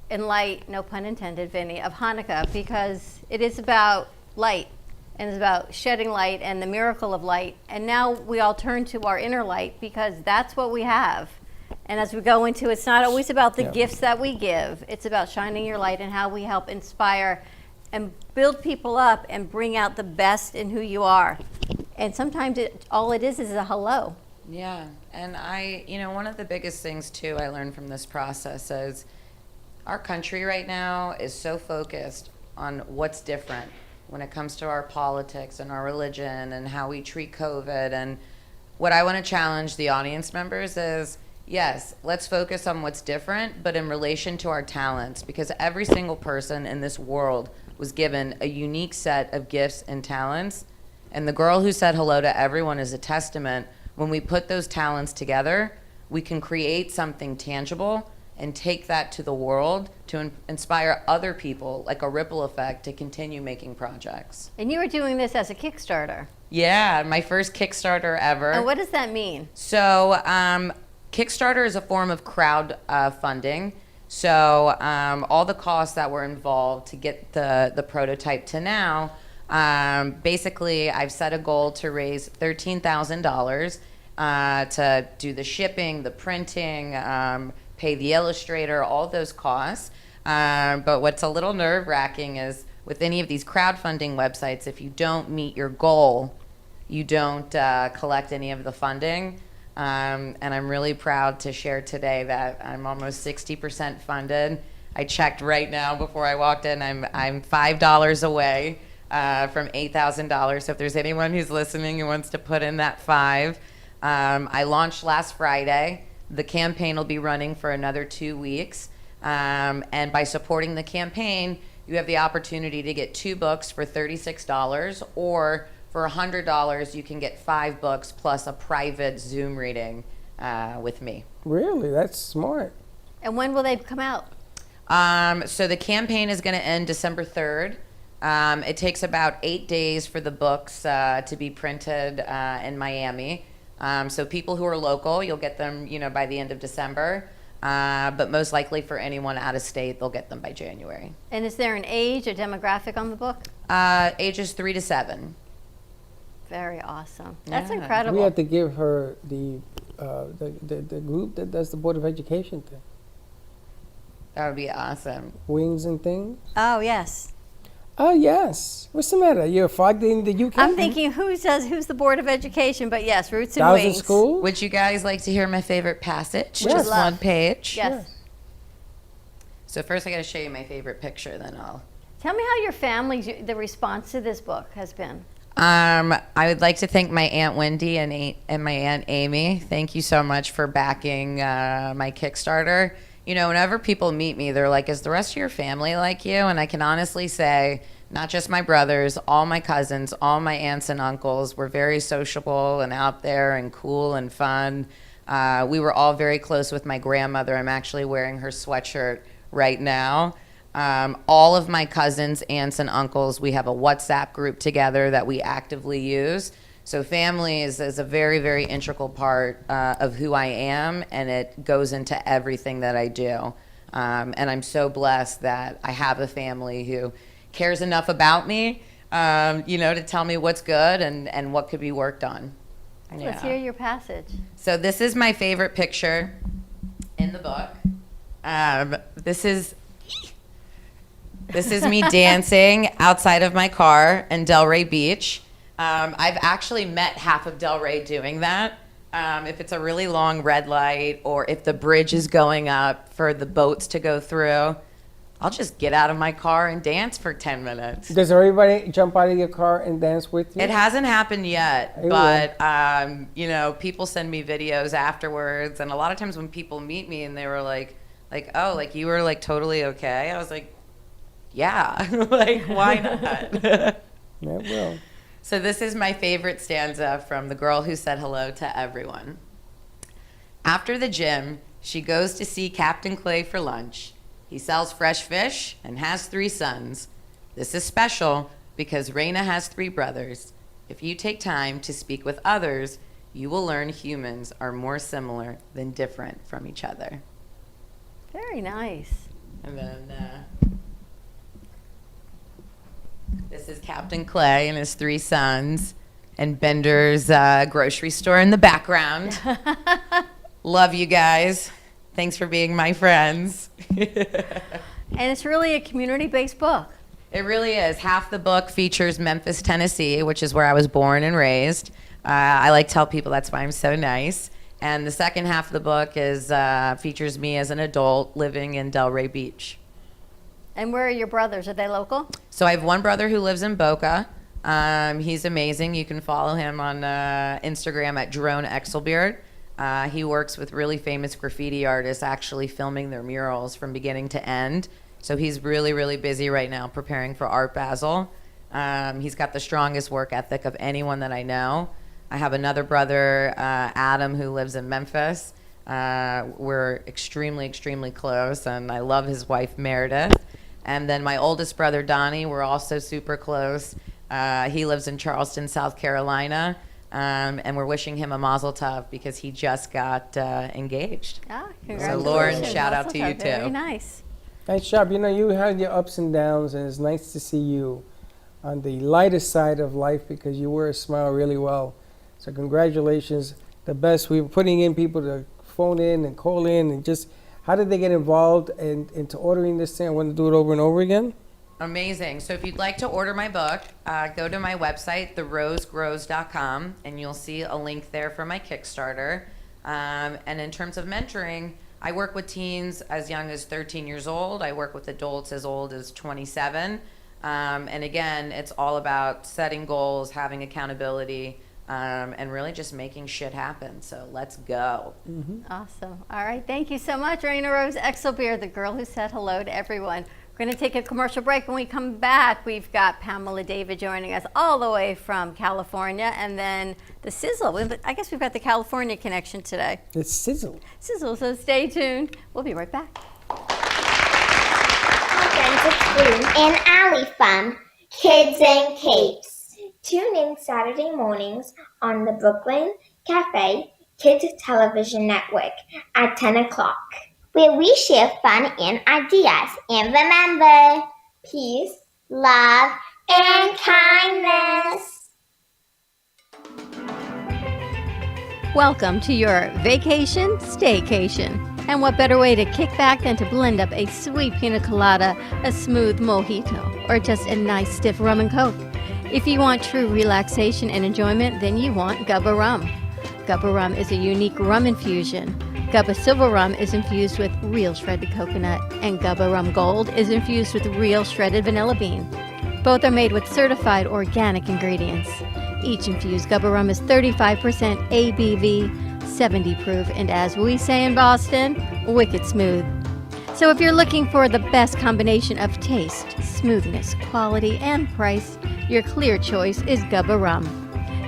in light, no pun intended, Vinny, of Hanukkah, because it is about light, and it's about shedding light and the miracle of light. And now we all turn to our inner light because that's what we have. And as we go into, it's not always about the gifts that we give. It's about shining your light and how we help inspire and build people up and bring out the best in who you are. And sometimes all it is a hello. Yeah, and you know, one of the biggest things too I learned from this process is our country right now is so focused on what's different when it comes to our politics and our religion and how we treat COVID. And what I want to challenge the audience members is, yes, let's focus on what's different, but in relation to our talents, because every single person in this world was given a unique set of gifts and talents. And the girl who said hello to everyone is a testament. When we put those talents together, we can create something tangible and take that to the world to inspire other people, like a ripple effect, to continue making projects. And you were doing this as a Kickstarter. Yeah, my first Kickstarter ever. And what does that mean? So Kickstarter is a form of crowd funding. So all the costs that were involved to get the prototype to now, basically I've set a goal to raise $13,000 to do the shipping, the printing, pay the illustrator, all those costs. But what's a little nerve-wracking is with any of these crowdfunding websites, if you don't meet your goal, you don't collect any of the funding. And I'm really proud to share today that I'm almost 60% funded. I checked right now before I walked in. I'm $5 away from $8,000. So if there's anyone who's listening who wants to put in that $5, I launched last Friday. The campaign will be running for another 2 weeks. And by supporting the campaign, you have the opportunity to get 2 books for $36, or for $100, you can get 5 books plus a private Zoom reading with me. Really? That's smart. And when will they come out? So the campaign is going to end December 3rd. It takes about 8 days for the books to be printed in Miami. So people who are local, you'll get them, by the end of December. But most likely for anyone out of state, they'll get them by January. And is there an age or demographic on the book? Ages 3 to 7. Very awesome. That's Yeah. incredible. We have to give her the group that does the Board of Education thing. That would be awesome. Wings and things. Oh, yes. Oh, yes. What's the matter? You're fogged in the UK? I'm thinking who's the Board of Education, but yes, Roots and Thousand Wings. School? Would you guys like to hear my favorite passage? Yes. Just one page. Yes. So first I got to show you my favorite picture, then I'll... Tell me how your family, the response to this book has been. I would like to thank my Aunt Wendy and my Aunt Amy. Thank you so much for backing my Kickstarter. Whenever people meet me, they're like, is the rest of your family like you? And I can honestly say, not just my brothers, all my cousins, all my aunts and uncles were very sociable and out there and cool and fun. We were all very close with my grandmother. I'm actually wearing her sweatshirt right now. All of my cousins, aunts, and uncles, we have a WhatsApp group together that we actively use. So family is a very, very integral part of who I am, and it goes into everything that I do. And I'm so blessed that I have a family who cares enough about me, to tell me what's good and what could be worked on. Let's hear your passage. So this is my favorite picture in the book. This is me dancing outside of my car in Delray Beach. I've actually met half of Delray doing that. If it's a really long red light or if the bridge is going up for the boats to go through, I'll just get out of my car and dance for 10 minutes. Does everybody jump out of your car and dance with you? It hasn't happened yet, It but people send me videos afterwards, and a lot of times when people meet me and they were like, oh, like you were like totally okay. I was like, yeah, like why not? That will. So this is my favorite stanza from The Girl Who Said Hello to Everyone. After the gym, she goes to see Captain Clay for lunch. He sells fresh fish and has 3 sons. This is special because Raina has 3 brothers. If you take time to speak with others, you will learn humans are more similar than different from each other. Very nice. And then this is Captain Clay and his 3 sons, and Bender's grocery store in the background. Love you guys. Thanks for being my friends. And it's really a community-based book. It really is. Half the book features Memphis, Tennessee, which is where I was born and raised. I like to tell people that's why I'm so nice. And the second half of the book is features me as an adult living in Delray Beach. And where are your brothers? Are they local? So I have one brother who lives in Boca. He's amazing. You can follow him on Instagram at Jerome Exelbeard. He works with really famous graffiti artists, actually filming their murals from beginning to end. So he's really, really busy right now preparing for Art Basel. He's got the strongest work ethic of anyone that I know. I have another brother, Adam, who lives in Memphis. We're extremely, extremely close, and I love his wife, Meredith. And then my oldest brother, Donnie, we're also super close. He lives in Charleston, South Carolina, and we're wishing him a mazel tov because he just got engaged. Ah, So congratulations. Lauren, shout out to Mazel you tov. Very too. nice. Nice job. You know, you had your ups and downs, and it's nice to see you on the lighter side of life because you wear a smile really well. So congratulations. The best. We were putting in people to phone in and call in and just, how did they get involved into ordering this thing? I want to do it over and over again. Amazing. So if you'd like to order my book, go to my website, therosegrows.com, and you'll see a link there for my Kickstarter. And in terms of mentoring, I work with teens as young as 13 years old. I work with adults as old as 27. And again, it's all about setting goals, having accountability, and really just making shit happen. So let's go. Awesome. All right. Thank you so much, Raina Rose Exelbeard, the girl who said hello to everyone. We're going to take a commercial break. When we come back, we've got Pamela David joining us all the way from California, and then the Sizzle. I guess we've got the California connection today. The Sizzle. Sizzle, so stay tuned. We'll be right back. Authentic food and alley fun. Kids and Capes. Tune in Saturday mornings on the Brooklyn Café Kids Television Network at 10 o'clock, where we share fun and ideas. And remember, peace, love, and kindness. Welcome to your vacation staycation. And what better way to kick back than to blend up a sweet pina colada, a smooth mojito, or just a nice stiff rum and coke. If you want true relaxation and enjoyment, then you want Gubba Rum. Gubba Rum is a unique rum infusion. Gubba Silver Rum is infused with real shredded coconut, and Gubba Rum Gold is infused with real shredded vanilla bean. Both are made with certified organic ingredients. Each infused Gubba Rum is 35% ABV, 70 proof, and as we say in Boston, wicked smooth. So if you're looking for the best combination of taste, smoothness, quality, and price, your clear choice is Gubba Rum.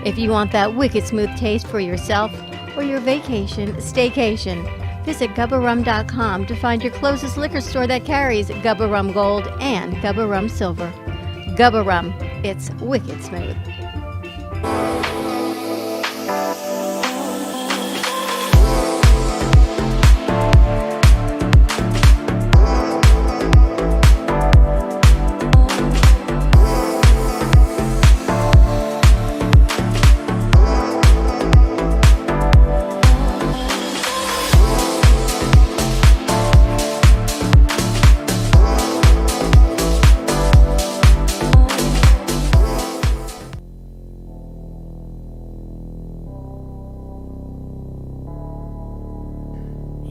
If you want that wicked smooth taste for yourself or your vacation staycation, visit GubbaRum.com to find your closest liquor store that carries Gubba Rum Gold and Gubba Rum Silver. Gubba Rum, it's wicked smooth.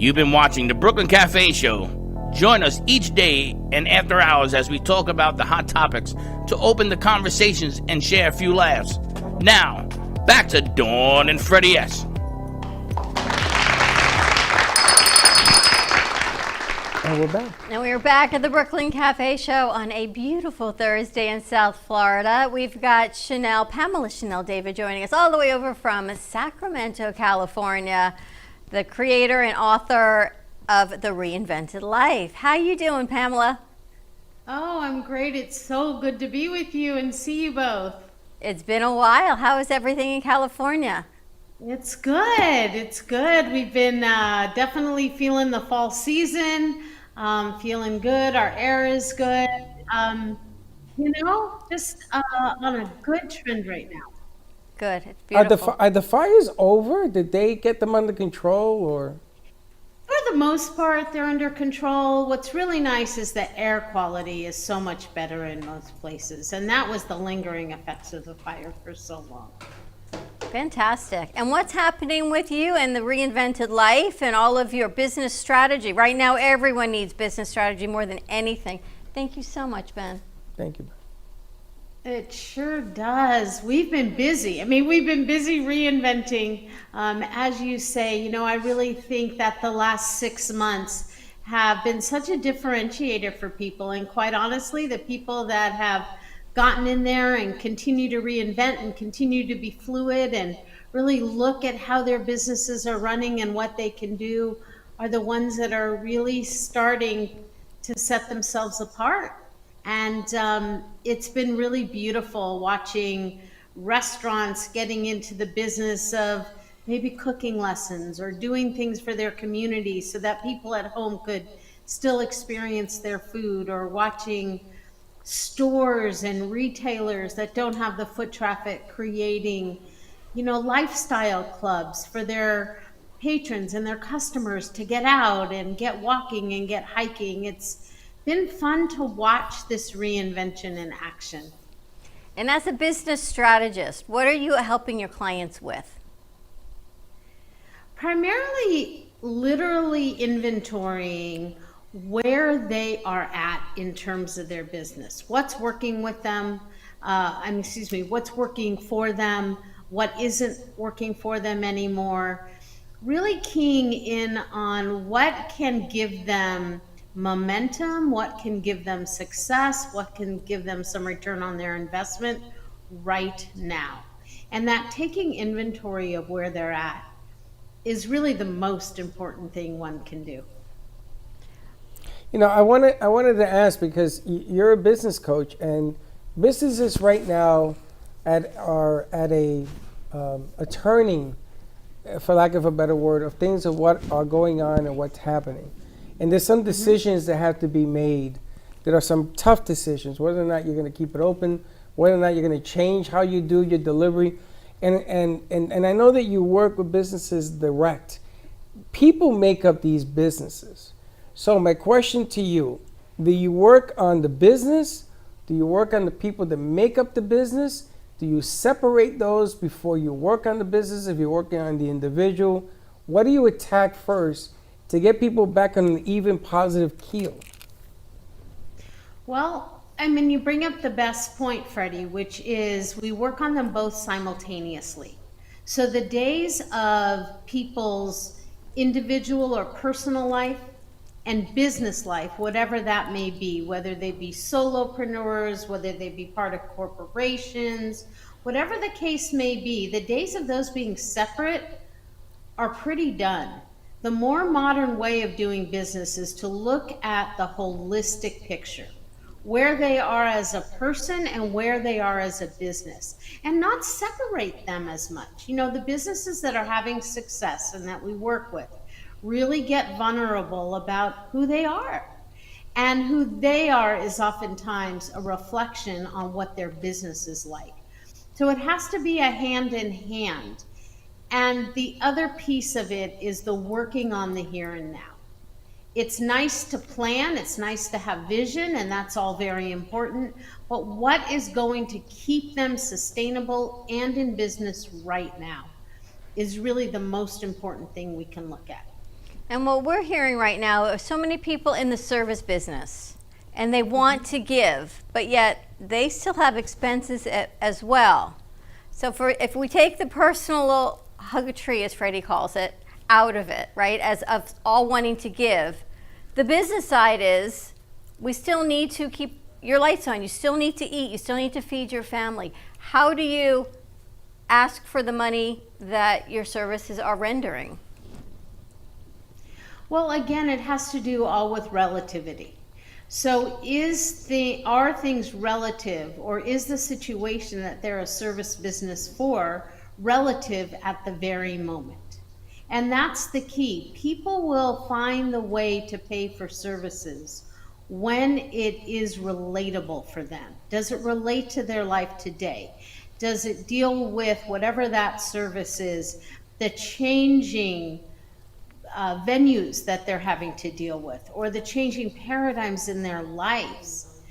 You've been watching the Brooklyn Cafe Show. Join us each day and after hours as we talk about the hot topics to open the conversations and share a few laughs. Now, back to Dawn and Freddie S. And we're back. And we are back at the Brooklyn Cafe Show on a beautiful Thursday in South Florida. We've got Pamela Chanel David joining us all the way over from Sacramento, California, the creator and author of The Reinvented Life. How you doing, Pamela? Oh, I'm great. It's so good to be with you and see you both. It's been a while. How is everything in California? It's good. It's good. We've been definitely feeling the fall season, feeling good. Our air is good. Just on a good trend right now. Good. It's beautiful. Are the fires over? Did they get them under control, or? For the most part, they're under control. What's really nice is that air quality is so much better in most places, and that was the lingering effects of the fire for so long. Fantastic. And what's happening with you and the reinvented life and all of your business strategy? Right now, everyone needs business strategy more than anything. Thank you so much, Ben. Thank you. It sure does. We've been busy. I mean, we've been busy reinventing. As you say, you know, I really think that the last 6 months have been such a differentiator for people. And quite honestly, the people that have gotten in there and continue to reinvent and continue to be fluid and really look at how their businesses are running and what they can do are the ones that are really starting to set themselves apart. And it's been really beautiful watching restaurants getting into the business of maybe cooking lessons or doing things for their community so that people at home could still experience their food, or watching stores and retailers that don't have the foot traffic creating, you know, lifestyle clubs for their patrons and their customers to get out and get walking and get hiking. It's been fun to watch this reinvention in action. And as a business strategist, what are you helping your clients with? Primarily, literally inventorying where they are at in terms of their business. What's working with them? What's working for them? What isn't working for them anymore? Really keying in on what can give them momentum, what can give them success, what can give them some return on their investment right now. And that taking inventory of where they're at is really the most important thing one can do. You know, I wanted to ask, because you're a business coach, and businesses right now are at a turning, for lack of a better word, of things of what are going on and what's happening. And there's some decisions that have to be made. There are some tough decisions, whether or not you're going to keep it open, whether or not you're going to change how you do your delivery. And I know that you work with businesses direct. People make up these businesses. So my question to you, do you work on the business? Do you work on the people that make up the business? Do you separate those before you work on the business if you're working on the individual? What do you attack first to get people back on an even positive keel? Well, I mean, you bring up the best point, Freddie, which is we work on them both simultaneously. So the days of people's individual or personal life and business life, whatever that may be, whether they be solopreneurs, whether they be part of corporations, whatever the case may be, the days of those being separate are pretty done. The more modern way of doing business is to look at the holistic picture, where they are as a person and where they are as a business, and not separate them as much. You know, the businesses that are having success and that we work with really get vulnerable about who they are. And who they are is oftentimes a reflection on what their business is like. So it has to be a hand in hand. And the other piece of it is the working on the here and now. It's nice to plan, it's nice to have vision, and that's all very important. But what is going to keep them sustainable and in business right now is really the most important thing we can look at. And what we're hearing right now are so many people in the service business, and they want to give, but yet they still have expenses as well. So if we take the personal huggetry, as Freddie calls it, out of it, right, as of all wanting to give, the business side is we still need to keep your lights on. You still need to eat. You still need to feed your family. How do you ask for the money that your services are rendering? Well, again, it has to do all with relativity. So are things relative, or is the situation that they're a service business for relative at the very moment? And that's the key. People will find the way to pay for services when it is relatable for them. Does it relate to their life today? Does it deal with whatever that service is, the changing venues that they're having to deal with, or the changing paradigms in their lives?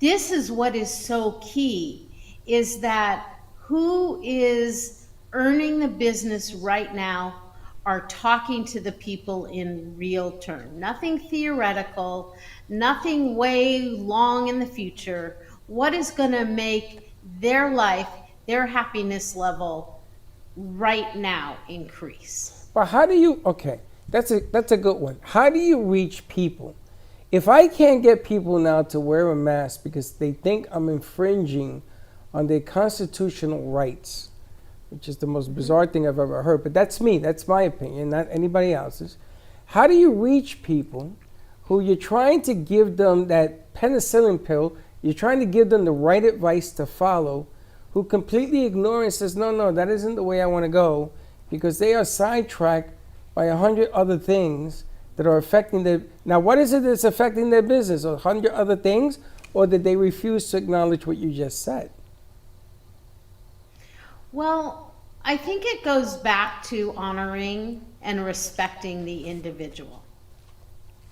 This is what is so key, is that who is earning the business right now are talking to the people in real term. Nothing theoretical, nothing way long in the future. What is going to make their life, their happiness level right now increase? But how do you, okay, that's a good one. How do you reach people? If I can't get people now to wear a mask because they think I'm infringing on their constitutional rights, which is the most bizarre thing I've ever heard, but that's me, that's my opinion, not anybody else's. How do you reach people who you're trying to give them that penicillin pill, you're trying to give them the right advice to follow, who completely ignore and says, no, that isn't the way I want to go, because they are sidetracked by 100 other things that are affecting their, now what is it that's affecting their business? 100 other things, or did they refuse to acknowledge what you just said? Well, I think it goes back to honoring and respecting the individual.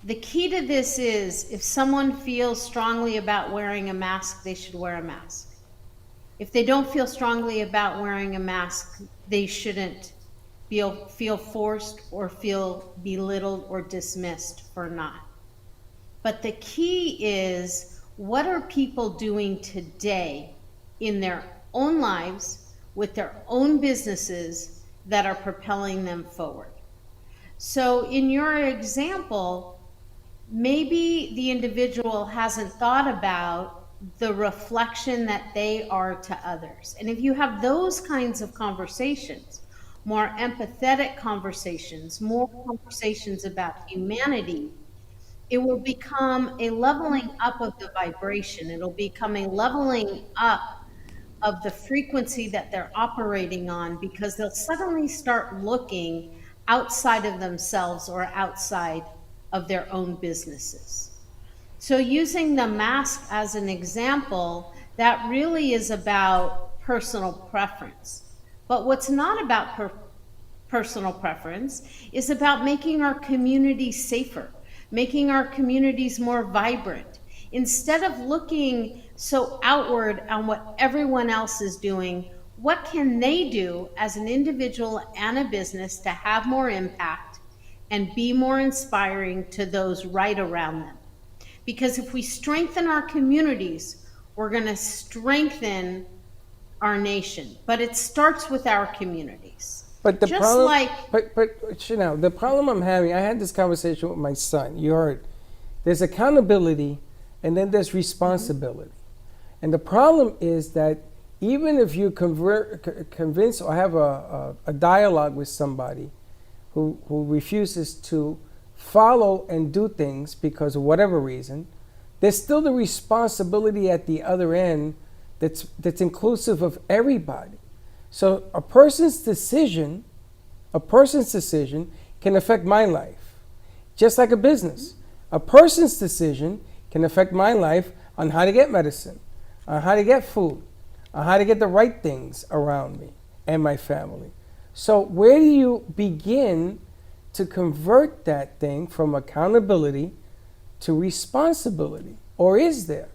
The key to this is if someone feels strongly about wearing a mask, they should wear a mask. If they don't feel strongly about wearing a mask, they shouldn't feel forced or feel belittled or dismissed for not. But the key is, what are people doing today in their own lives with their own businesses that are propelling them forward? So in your example, maybe the individual hasn't thought about the reflection that they are to others. And if you have those kinds of conversations, more empathetic conversations, more conversations about humanity, it will become a leveling up of the vibration. It'll become a leveling up of the frequency that they're operating on, because they'll suddenly start looking outside of themselves or outside of their own businesses. So using the mask as an example, that really is about personal preference. But what's not about personal preference is about making our communities safer, making our communities more vibrant. Instead of looking so outward on what everyone else is doing, what can they do as an individual and a business to have more impact and be more inspiring to those right around them? Because if we strengthen our communities, we're going to strengthen our nation. But it starts with our communities. But the Just problem, like, but Chanel, the problem I'm having, I had this conversation with my son. You heard, there's accountability, and then there's responsibility. And the problem is that even if you convince or have a dialogue with somebody who refuses to follow and do things because of whatever reason, there's still the responsibility at the other end that's inclusive of everybody. So a person's decision can affect my life, just like a business. A person's decision can affect my life on how to get medicine, on how to get food, on how to get the right things around me and my family. So where do you begin to convert that thing from accountability to responsibility? Or is there?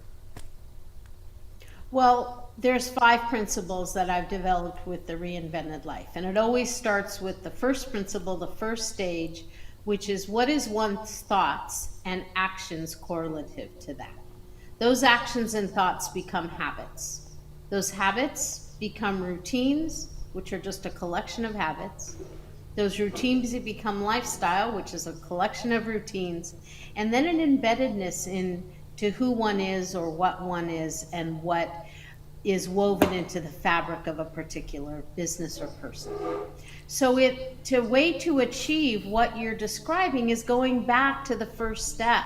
well, there's 5 principles that I've developed with the Reinvented Life. And it always starts with the first principle, the first stage, which is what is one's thoughts and actions correlative to that. Those actions and thoughts become habits. Those habits become routines, which are just a collection of habits. Those routines become lifestyle, which is a collection of routines. And then an embeddedness into who one is or what one is and what is woven into the fabric of a particular business or person. So the way to achieve what you're describing is going back to the first step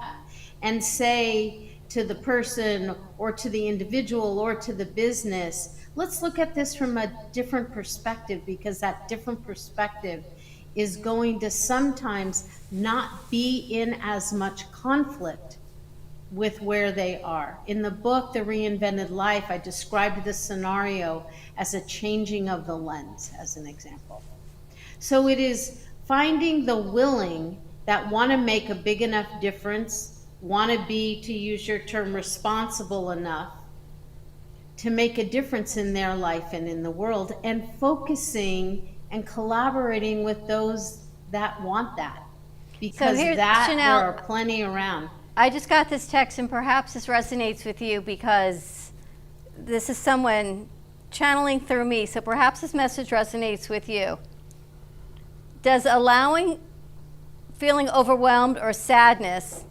and say to the person or to the individual or to the business, let's look at this from a different perspective, because that different perspective is going to sometimes not be in as much conflict with where they are. In the book, The Reinvented Life, I described this scenario as a changing of the lens, as an example. So it is finding the willing that want to make a big enough difference, want to be, to use your term, responsible enough to make a difference in their life and in the world, and focusing and collaborating with those that want that. Because here's- that Chanel, there are plenty around. I just got this text, and perhaps this resonates with you because this is someone channeling through me, so perhaps this message resonates with you. Does allowing feeling overwhelmed or sadness,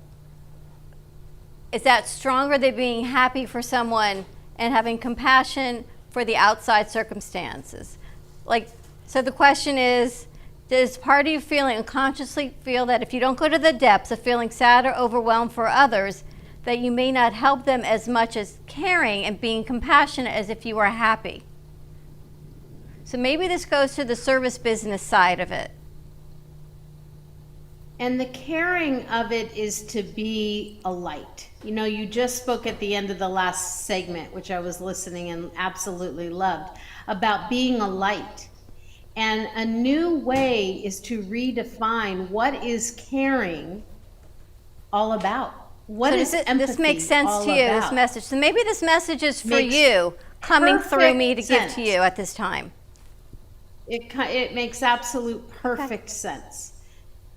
is that stronger than being happy for someone and having compassion for the outside circumstances? Like, so the question is, does part of you feeling unconsciously feel that if you don't go to the depths of feeling sad or overwhelmed for others, that you may not help them as much as caring and being compassionate as if you were happy? So maybe this goes to the service business side of it. And the caring of it is to be a light. You know, you just spoke at the end of the last segment, which I was listening and absolutely loved, about being a light. And a new way is to redefine what is caring all about. What So is empathy this makes sense all to you, about? this message. So maybe this message is for Makes you, coming through me to perfect give sense. to you at this time. It makes absolute perfect sense.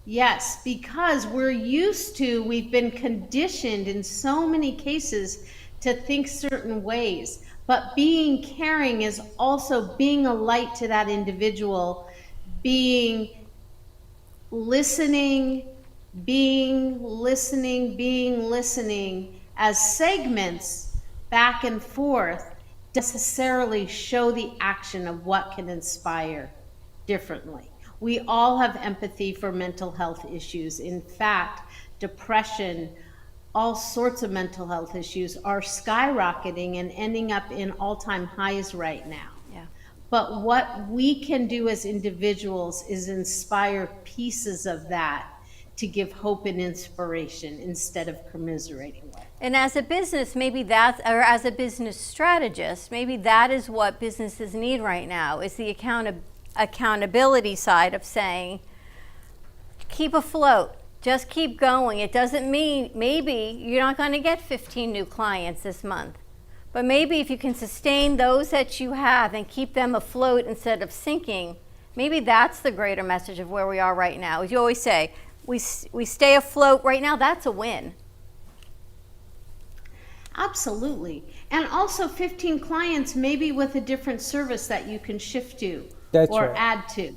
Yes, because we've been conditioned in so many cases to think certain ways. But being caring is also being a light to that individual, being listening as segments back and forth, necessarily show the action of what can inspire differently. We all have empathy for mental health issues. In fact, depression, all sorts of mental health issues are skyrocketing and ending up in all-time highs right now. Yeah. But what we can do as individuals is inspire pieces of that to give hope and inspiration instead of commiserating with. And as a business, maybe that's, or as a business strategist, maybe that is what businesses need right now, is the accountability side of saying, keep afloat, just keep going. It doesn't mean, maybe you're not going to get 15 new clients this month, but maybe if you can sustain those that you have and keep them afloat instead of sinking, maybe that's the greater message of where we are right now. As you always say, we stay afloat right now, that's a win. Absolutely. And also 15 clients, maybe with a different service that you can shift to That's or right. add to.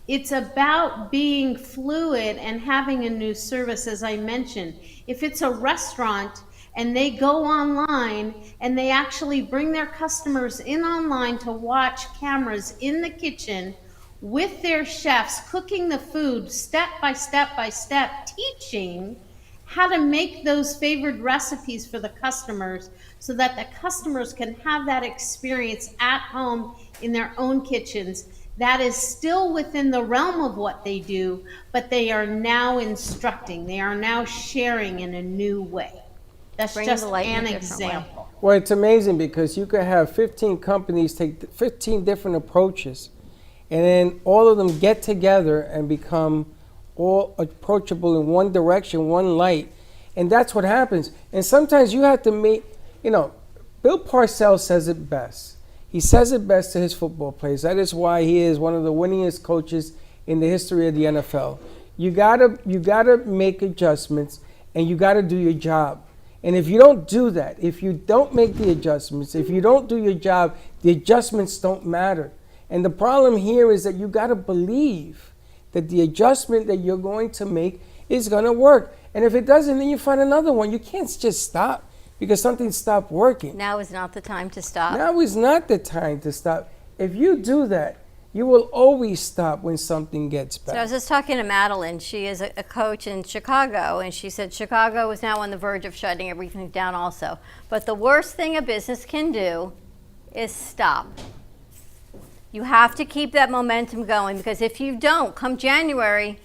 It's about being fluid and having a new service, as I mentioned. If it's a restaurant and they go online and they actually bring their customers in online to watch cameras in the kitchen with their chefs cooking the food step by step by step, teaching how to make those favored recipes for the customers so that the customers can have that experience at home in their own kitchens. That is still within the realm of what they do, but they are now instructing, they are now sharing in a new way. That's Bringing just the light in a an different way. example. Well, it's amazing because you could have 15 companies take 15 different approaches, and then all of them get together and become all approachable in one direction, one light. And that's what happens. And sometimes you have to make, Bill Parcells says it best. He says it best to his football players. That is why he is one of the winningest coaches in the history of the NFL. You gotta make adjustments, and you gotta do your job. And if you don't do that, if you don't make the adjustments, if you don't do your job, the adjustments don't matter. And the problem here is that you gotta believe that the adjustment that you're going to make is gonna work. And if it doesn't, then you find another one. You can't just stop because something stopped working. Now is not the time to stop. Now is not the time to stop. If you do that, you will always stop when something gets bad. So I was just talking to Madeline. She is a coach in Chicago, and she said Chicago is now on the verge of shutting everything down also. But the worst thing a business can do is stop. You have to keep that momentum going, because if you don't, come January,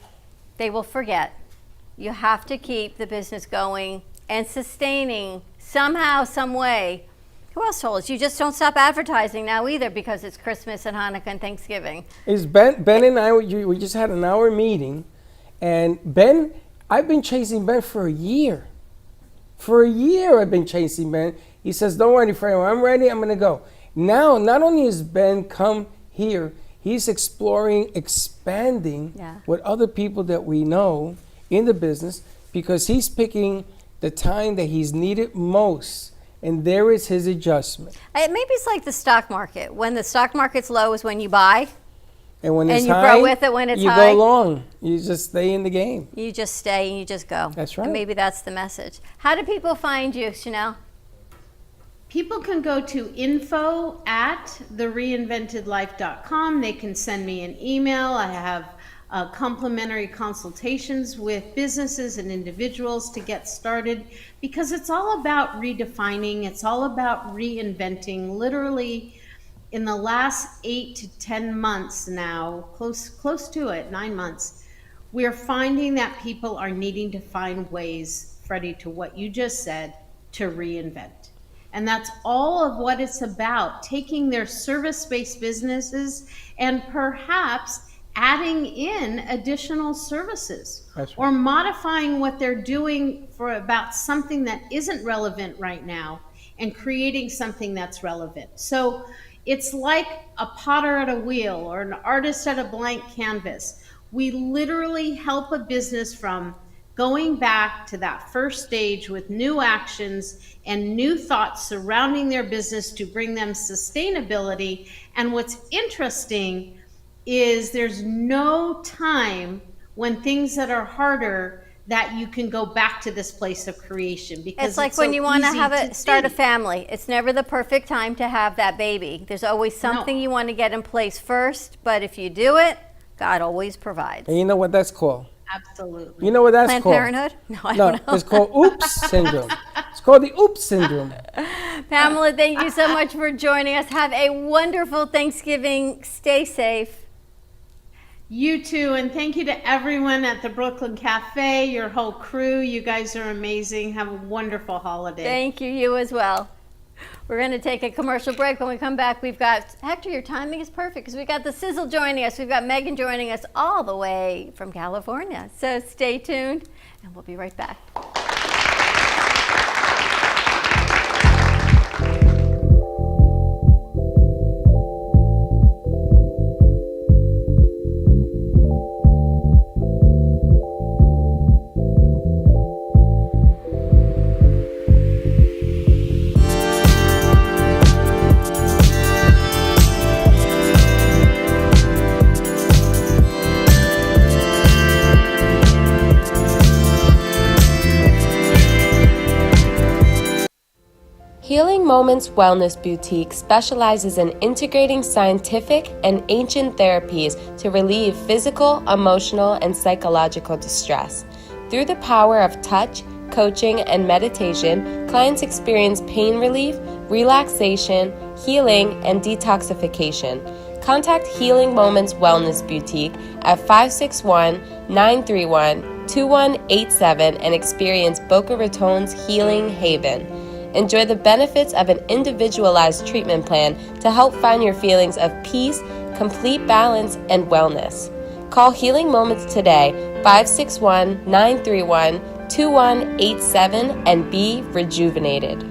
they will forget. You have to keep the business going and sustaining somehow, some way. Who else told us? You just don't stop advertising now either, because it's Christmas and Hanukkah and Thanksgiving. Is Ben and I, we just had an hour meeting, and I've been chasing Ben for a year. For a year I've been chasing Ben. He says, don't worry, Freddie, when I'm ready, I'm going to go. Now, not only has Ben come here, he's exploring, expanding with other people that we know in the business, because he's picking the time that he's needed most. And there is his adjustment. Maybe it's like the stock market. When the stock market's low is when you buy. And when it's you high, grow with it when it's you high. go long. You just stay in the game. You just stay and you just go. That's right. And maybe that's the message. How do people find you, Chanel? People can go to info@thereinventedlife.com. They can send me an email. I have complimentary consultations with businesses and individuals to get started, because it's all about redefining. It's all about reinventing. Literally, in the last 8 to 10 months now, close to it, 9 months, we're finding that people are needing to find ways, Freddie, to what you just said, to reinvent. And that's all of what it's about, taking their service-based businesses and perhaps adding in additional services, or modifying what they're doing for about something that isn't relevant right now and creating something that's relevant. So it's like a potter at a wheel or an artist at a blank canvas. We literally help a business from going back to that first stage with new actions and new thoughts surrounding their business to bring them sustainability. And what's interesting is there's no time when things that are harder that you can go back to this place of creation, because it's like when you want to start a family. It's never the perfect time to have that baby. There's always something you want to get in place first, but if you do it, God always provides. And you know what that's called? Absolutely. You know what that's Planned called? Parenthood? No, I don't know. It's called oops syndrome. It's called the oops syndrome. Pamela, thank you so much for joining us. Have a wonderful Thanksgiving. Stay safe. You too, and thank you to everyone at the Brooklyn Cafe, your whole crew. You guys are amazing. Have a wonderful holiday. Thank you, you as well. We're going to take a commercial break. When we come back, we've got, Hector, your timing is perfect, because we've got the Sizzle joining us. We've got Megan joining us all the way from California. So stay tuned, and we'll be right back. Healing Moments Wellness Boutique specializes in integrating scientific and ancient therapies to relieve physical, emotional, and psychological distress. Through the power of touch, coaching, and meditation, clients experience pain relief, relaxation, healing, and detoxification. Contact Healing Moments Wellness Boutique at 561-931-2187 and experience Boca Raton's Healing Haven. Enjoy the benefits of an individualized treatment plan to help find your feelings of peace, complete balance, and wellness. Call Healing Moments today, 561-931-2187, and be rejuvenated.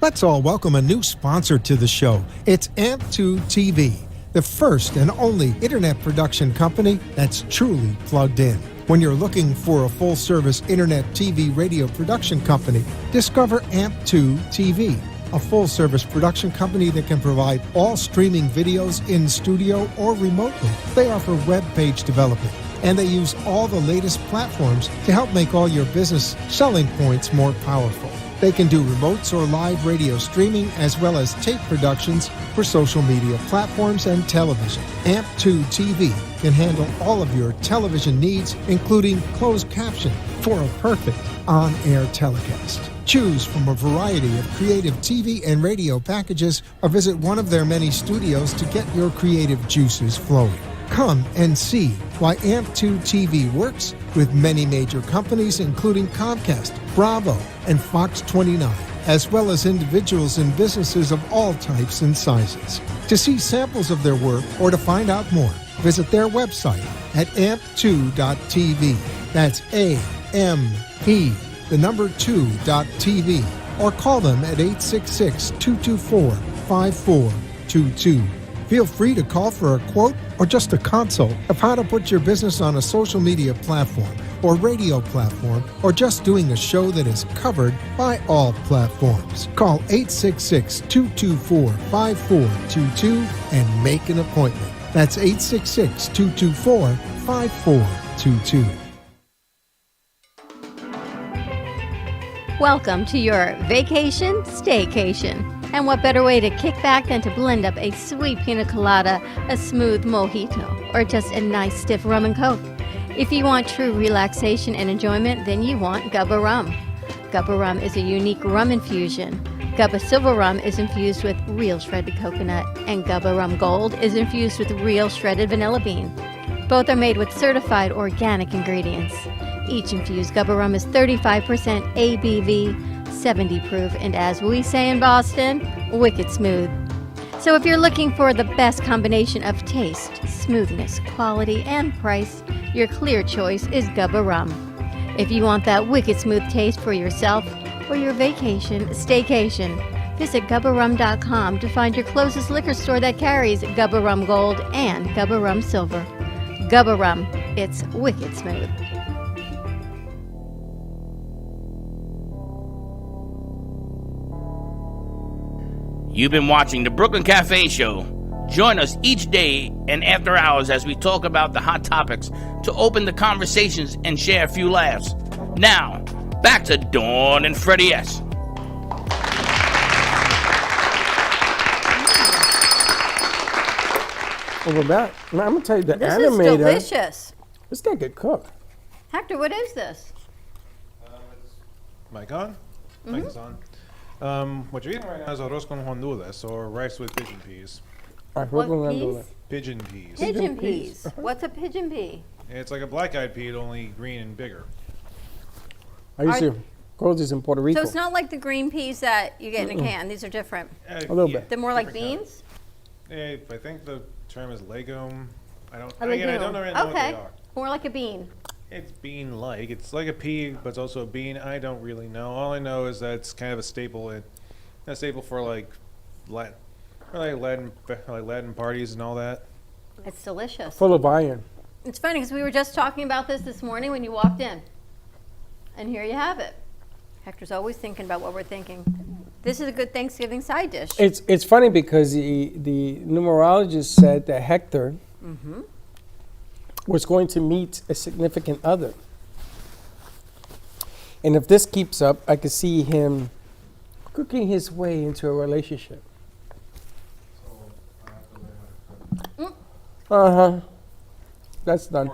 Let's all welcome a new sponsor to the show. It's AMP2 TV, the first and only internet production company that's truly plugged in. When you're looking for a full-service internet TV radio production company, discover AMP2 TV, a full-service production company that can provide all streaming videos in studio or remotely. They offer web page development, and they use all the latest platforms to help make all your business selling points more powerful. They can do remotes or live radio streaming, as well as tape productions for social media platforms and television. AMP2 TV can handle all of your television needs, including closed caption for a perfect on-air telecast. Choose from a variety of creative TV and radio packages, or visit one of their many studios to get your creative juices flowing. Come and see why AMP2 TV works with many major companies, including Comcast, Bravo, and Fox 29, as well as individuals and businesses of all types and sizes. To see samples of their work or to find out more, visit their website at amp2.tv. That's AMP2.tv. 2.tv, or call them at 866-224-5422. Feel free to call for a quote or just a consult of how to put your business on a social media platform or radio platform, or just doing a show that is covered by all platforms. Call 866-224-5422 and make an appointment. That's 866-224-5422. Welcome to your vacation staycation. And what better way to kick back than to blend up a sweet pina colada, a smooth mojito, or just a nice stiff rum and coke? If you want true relaxation and enjoyment, then you want Gubba Rum. Gubba Rum is a unique rum infusion. Gubba Silver Rum is infused with real shredded coconut, and Gubba Rum Gold is infused with real shredded vanilla bean. Both are made with certified organic ingredients. Each infused Gubba Rum is 35% ABV, 70 proof, and as we say in Boston, wicked smooth. So if you're looking for the best combination of taste, smoothness, quality, and price, your clear choice is Gubba Rum. If you want that wicked smooth taste for yourself or your vacation staycation, visit GubbaRum.com to find your closest liquor store that carries Gubba Rum Gold and Gubba Rum Silver. Gubba Rum, it's wicked smooth. You've been watching the Brooklyn Café Show. Join us each day and after hours as we talk about the hot topics to open the conversations and share a few laughs. Now, back to Dawn and Freddie S. Well, we're back. Now, I'm going to tell you, the This animator. is delicious. This guy could cook. Hector, what is this? Mic on? Mic is on. What you're eating right now is arroz con honduras, or rice with pigeon peas. What peas? Pigeon peas. Pigeon peas. What's a pigeon pea? It's like a black-eyed pea, only green and bigger. I used to grow these in Puerto Rico. So it's not like the green peas that you get in a can. These are different. A little bit. They're more like beans? I think the term is legume. I don't A really know legume. what they Okay. are. More like a bean. It's bean-like. It's like a pea, but it's also a bean. I don't really know. All I know is that it's kind of a staple. A staple for like Latin parties and all that. It's delicious. Full of iron. It's funny because we were just talking about this morning when you walked in. And here you have it. Hector's always thinking about what we're thinking. This is a good Thanksgiving side dish. It's funny because the numerologist said that Hector was going to meet a significant other. And if this keeps up, I could see him cooking his way into a relationship. That's done.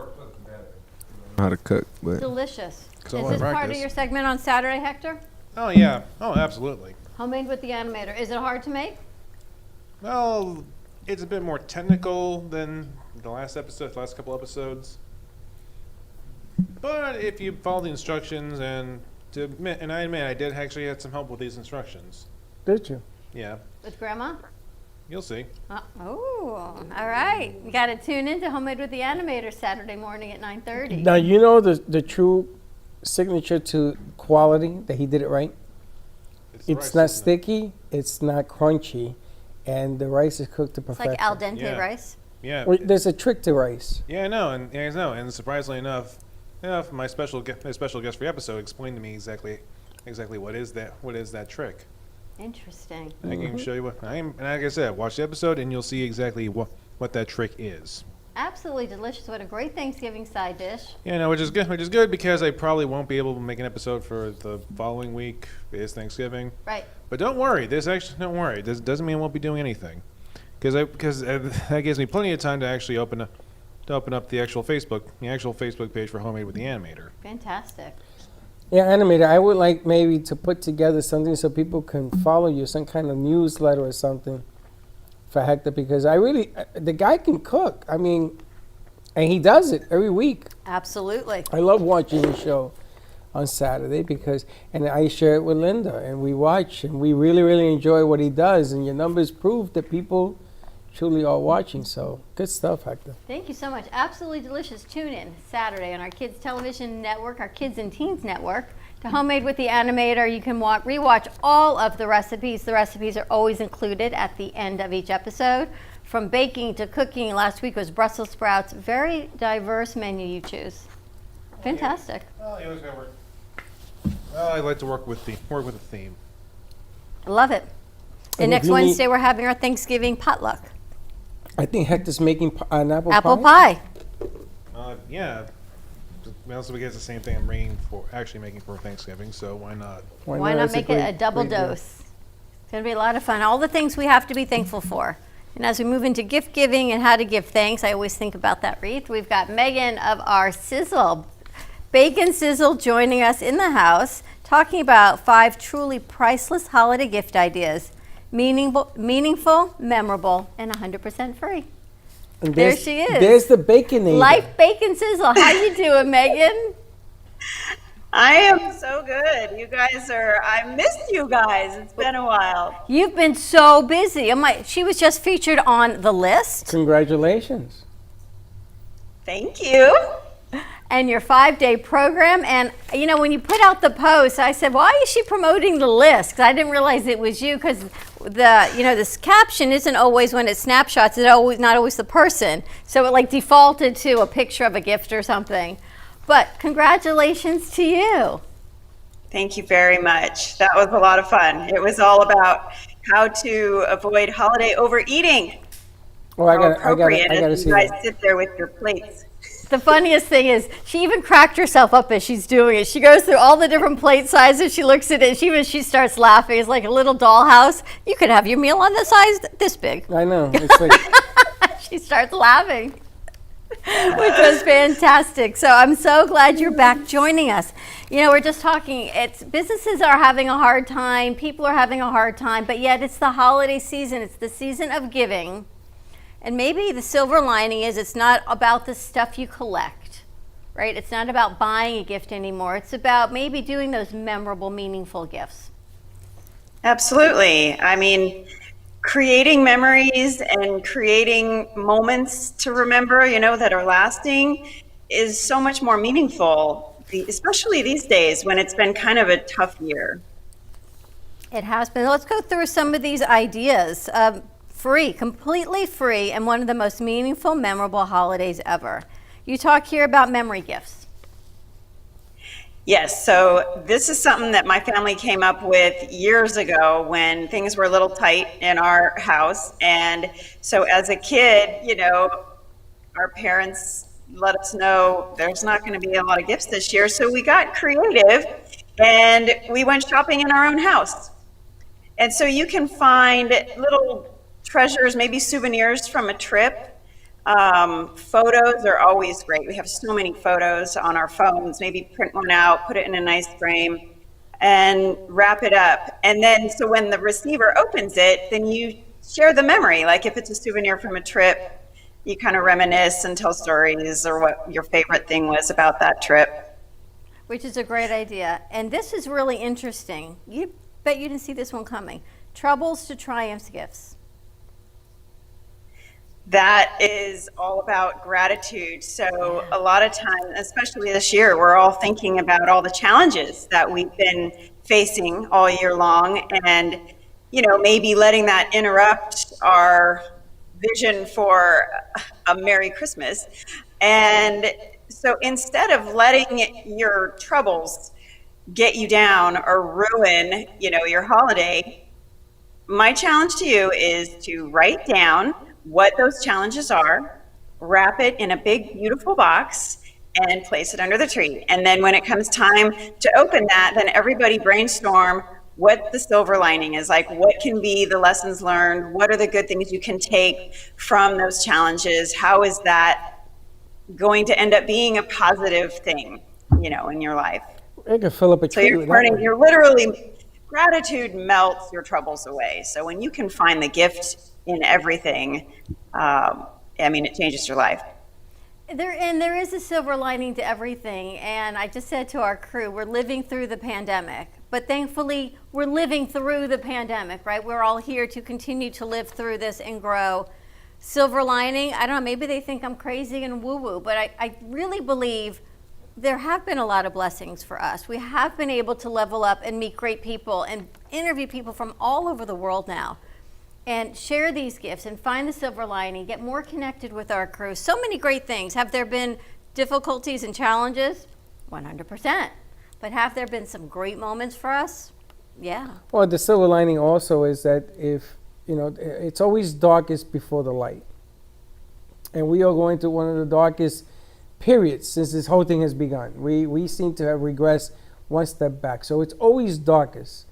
How to cook, but Delicious. Is I this wanna part of practice. your segment on Saturday, Hector? Oh yeah. Oh, absolutely. Homemade with the animator. Is it hard to make? Well, it's a bit more technical than the last couple episodes. But if you follow the instructions I admit I did actually had some help with these instructions. Did you? Yeah, With Grandma? you'll see. Oh, all right. You got to tune in to Homemade with the Animator Saturday morning at 9:30. Now, you know the true signature to quality, that he did it right? the It's rice, not isn't it? sticky, it's not crunchy, and the rice is cooked to It's perfection. like al dente Yeah. rice. Yeah. Well, there's a trick to rice. Yeah, I know, and surprisingly enough, my special guest for the episode explained to me exactly what is that trick. Interesting. I can show you and like I said, watch the episode and you'll see exactly what that trick is. Absolutely delicious. What a great Thanksgiving side dish. Yeah, no, which is good because I probably won't be able to make an episode for the following week. It is Thanksgiving. Right. But don't worry, this doesn't mean I won't be doing anything, because that gives me plenty of time to actually open up the actual Facebook page for Homemade with the Animator. Fantastic. Yeah, animator, I would like maybe to put together something so people can follow you, some kind of newsletter or something for Hector, because the guy can cook. I mean, and he does it every week. Absolutely. I love watching the show on Saturday and I share it with Linda, and we watch, and we really, really enjoy what he does, and your numbers prove that people truly are watching. So good stuff, Hector. Thank you so much. Absolutely delicious. Tune in Saturday on our Kids Television Network, our Kids and Teens Network, Homemade with the Animator. You can rewatch all of the recipes. The recipes are always included at the end of each episode. From baking to cooking. Last week was Brussels sprouts. Very diverse menu you choose. Fantastic. Well, you always gotta work. Well, I like to work with the theme. I love it. And And if next you need- Wednesday we're having our Thanksgiving potluck. I think Hector's making an apple Apple pie. pie. Yeah. Also, we get the same thing I'm making for Thanksgiving, so why not? Why not make it a double dose? It's going to be a lot of fun. All the things we have to be thankful for. And as we move into gift giving and how to give thanks, I always think about that wreath. We've got Megan of our Sizzle, Bacon Sizzle, joining us in the house, talking about 5 truly priceless holiday gift ideas. Meaningful, memorable, and 100% free. And There she is. There's the Baconator. Life Bacon Sizzle. How you doing, Megan? I am so good. You guys I missed you guys. It's been a while. You've been so busy. She was just featured on The List. Congratulations. Thank you. And your 5-day program. And, when you put out the post, I said, why is she promoting The List? Because I didn't realize it was you, because this caption isn't always, when it's snapshots, it's not always the person. So it defaulted to a picture of a gift or something. But congratulations to you. Thank you very much. That was a lot of fun. It was all about how to avoid holiday overeating. Oh, I gotta as see you guys that. sit there with your plates. The funniest thing is she even cracked herself up as she's doing it. She goes through all the different plate sizes. She looks at it. She starts laughing. It's like a little dollhouse. You could have your meal on the size this big. I know. It's like She starts laughing, which was fantastic. So I'm so glad you're back joining us. We're just talking. Businesses are having a hard time. People are having a hard time. But yet it's the holiday season. It's the season of giving. And maybe the silver lining is it's not about the stuff you collect, right? It's not about buying a gift anymore. It's about maybe doing those memorable, meaningful gifts. Absolutely. I mean, creating memories and creating moments to remember, that are lasting is so much more meaningful, especially these days when it's been kind of a tough year. It has been. Let's go through some of these ideas. Free, completely free, and one of the most meaningful, memorable holidays ever. You talk here about memory gifts. Yes, so this is something that my family came up with years ago when things were a little tight in our house. And so as a kid, our parents let us know there's not going to be a lot of gifts this year. So we got creative and we went shopping in our own house. And so you can find little treasures, maybe souvenirs from a trip. Photos are always great. We have so many photos on our phones. Maybe print one out, put it in a nice frame, and wrap it up. And then, so when the receiver opens it, then you share the memory. Like if it's a souvenir from a trip, you kind of reminisce and tell stories or what your favorite thing was about that trip. Which is a great idea. And this is really interesting. You bet you didn't see this one coming. Troubles to triumphs gifts. That is all about gratitude. So a lot of times, especially this year, we're all thinking about all the challenges that we've been facing all year long, and maybe letting that interrupt our vision for a Merry Christmas. And so instead of letting your troubles get you down or ruin, your holiday, my challenge to you is to write down what those challenges are, wrap it in a big, beautiful box, and place it under the tree. And then when it comes time to open that, then everybody brainstorm what the silver lining is, like what can be the lessons learned, what are the good things you can take from those challenges, how is that going to end up being a positive thing, in your life. I could fill up a So tree you're with turning, that. you're literally, gratitude melts your troubles away. So when you can find the gift in everything, it changes your life. There is a silver lining to everything. And I just said to our crew, we're living through the pandemic. But thankfully, we're living through the pandemic, right? We're all here to continue to live through this and grow. Silver lining, I don't know, maybe they think I'm crazy and woo-woo, but I really believe there have been a lot of blessings for us. We have been able to level up and meet great people and interview people from all over the world now and share these gifts and find the silver lining, get more connected with our crew. So many great things. Have there been difficulties and challenges? 100%. But have there been some great moments for us? Yeah. Well, the silver lining also is that if, it's always darkest before the light. And we are going through one of the darkest periods since this whole thing has begun. We seem to have regressed one step back. So it's always darkest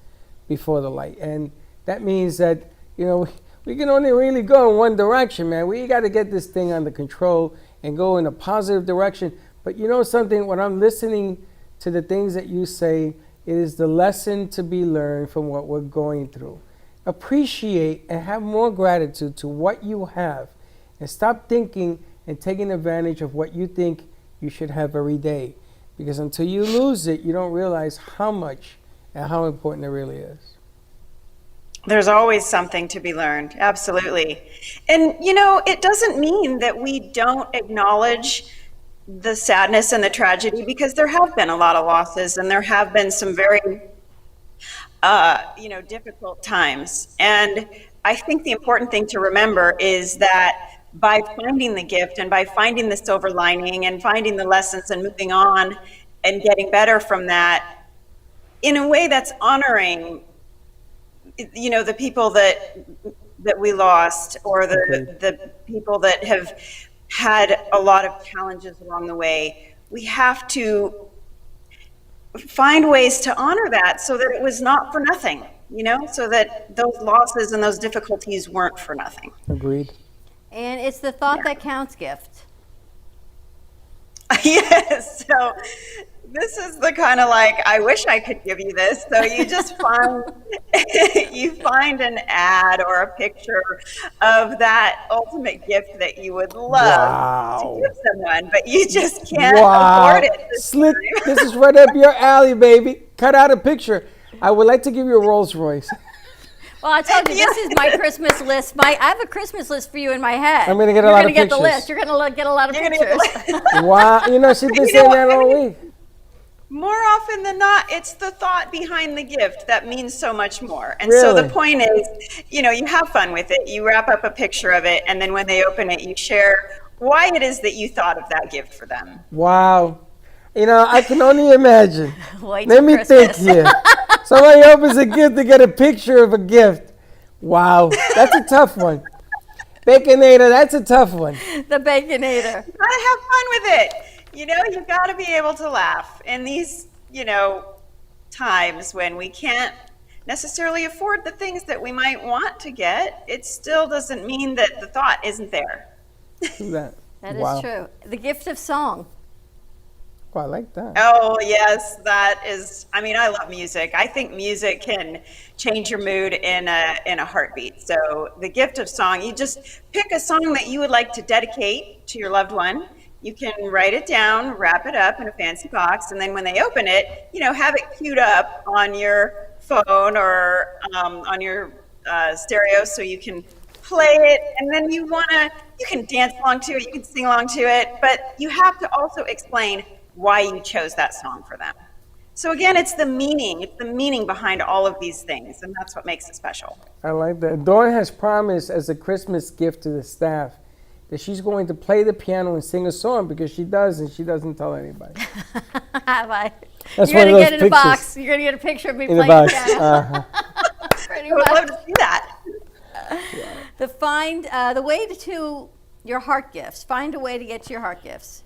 before the light. And that means that, we can only really go in one direction, man. We got to get this thing under control and go in a positive direction. But you know something, when I'm listening to the things that you say, it is the lesson to be learned from what we're going through. Appreciate and have more gratitude to what you have, and stop thinking and taking advantage of what you think you should have every day. Because until you lose it, you don't realize how much and how important it really is. There's always something to be learned, absolutely. And it doesn't mean that we don't acknowledge the sadness and the tragedy, because there have been a lot of losses and there have been some very difficult times. And I think the important thing to remember is that by finding the gift and by finding the silver lining and finding the lessons and moving on and getting better from that, in a way that's honoring the people that we lost, or the people that have had a lot of challenges along the way. We have to find ways to honor that so that it was not for nothing, so that those losses and those difficulties weren't for nothing. Agreed. And it's the thought that counts gift. Yes. So this is the kind of I wish I could give you this. So you just find an ad or a picture of that ultimate gift that you would love to give someone, but you just can't afford it. This is right up your alley, baby. Cut out a picture. I would like to give you a Rolls Royce. Well, I told you, this is my Christmas list. I have a Christmas list for you in my head. I'm going to get a lot of pictures. You're going to get the list. You're going to get a lot of pictures. Wow. She's been saying that all week. More often than not, it's the thought behind the gift that means so much more. And Really? so the point is, you have fun with it. You wrap up a picture of it, and then when they open it, you share why it is that you thought of that gift for them. Wow. I can only imagine. Wait Let me Christmas. think here. Somebody opens a gift to get a picture of a gift. Wow. That's a tough one. Baconator, that's a tough one. The Baconator. You gotta have fun with it. You've got to be able to laugh in these, times when we can't necessarily afford the things that we might want to get. It still doesn't mean that the thought isn't there. That is true. The gift of song. Oh, I like that. Oh, yes, that is, I love music. I think music can change your mood in a heartbeat. So the gift of song, you just pick a song that you would like to dedicate to your loved one. You can write it down, wrap it up in a fancy box, and then when they open it, have it queued up on your phone or on your stereo so you can play it, and then you can dance along to it, you can sing along to it, but you have to also explain why you chose that song for them. So again, it's the meaning behind all of these things, and that's what makes it special. I like that. Dawn has promised as a Christmas gift to the staff that she's going to play the piano and sing a song, because she does, and she doesn't tell anybody. That's You're going to get in pictures. a box. You're going to get a picture of me In playing the box. piano. Pretty I would much. love to see that. The way to your heart gifts. Find a way to get to your heart gifts.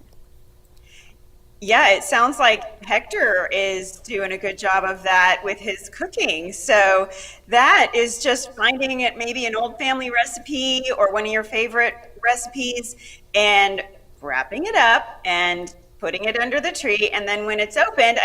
Yeah, it sounds like Hector is doing a good job of that with his cooking. So that is just finding it, maybe an old family recipe or one of your favorite recipes, and wrapping it up and putting it under the tree. And then when it's opened,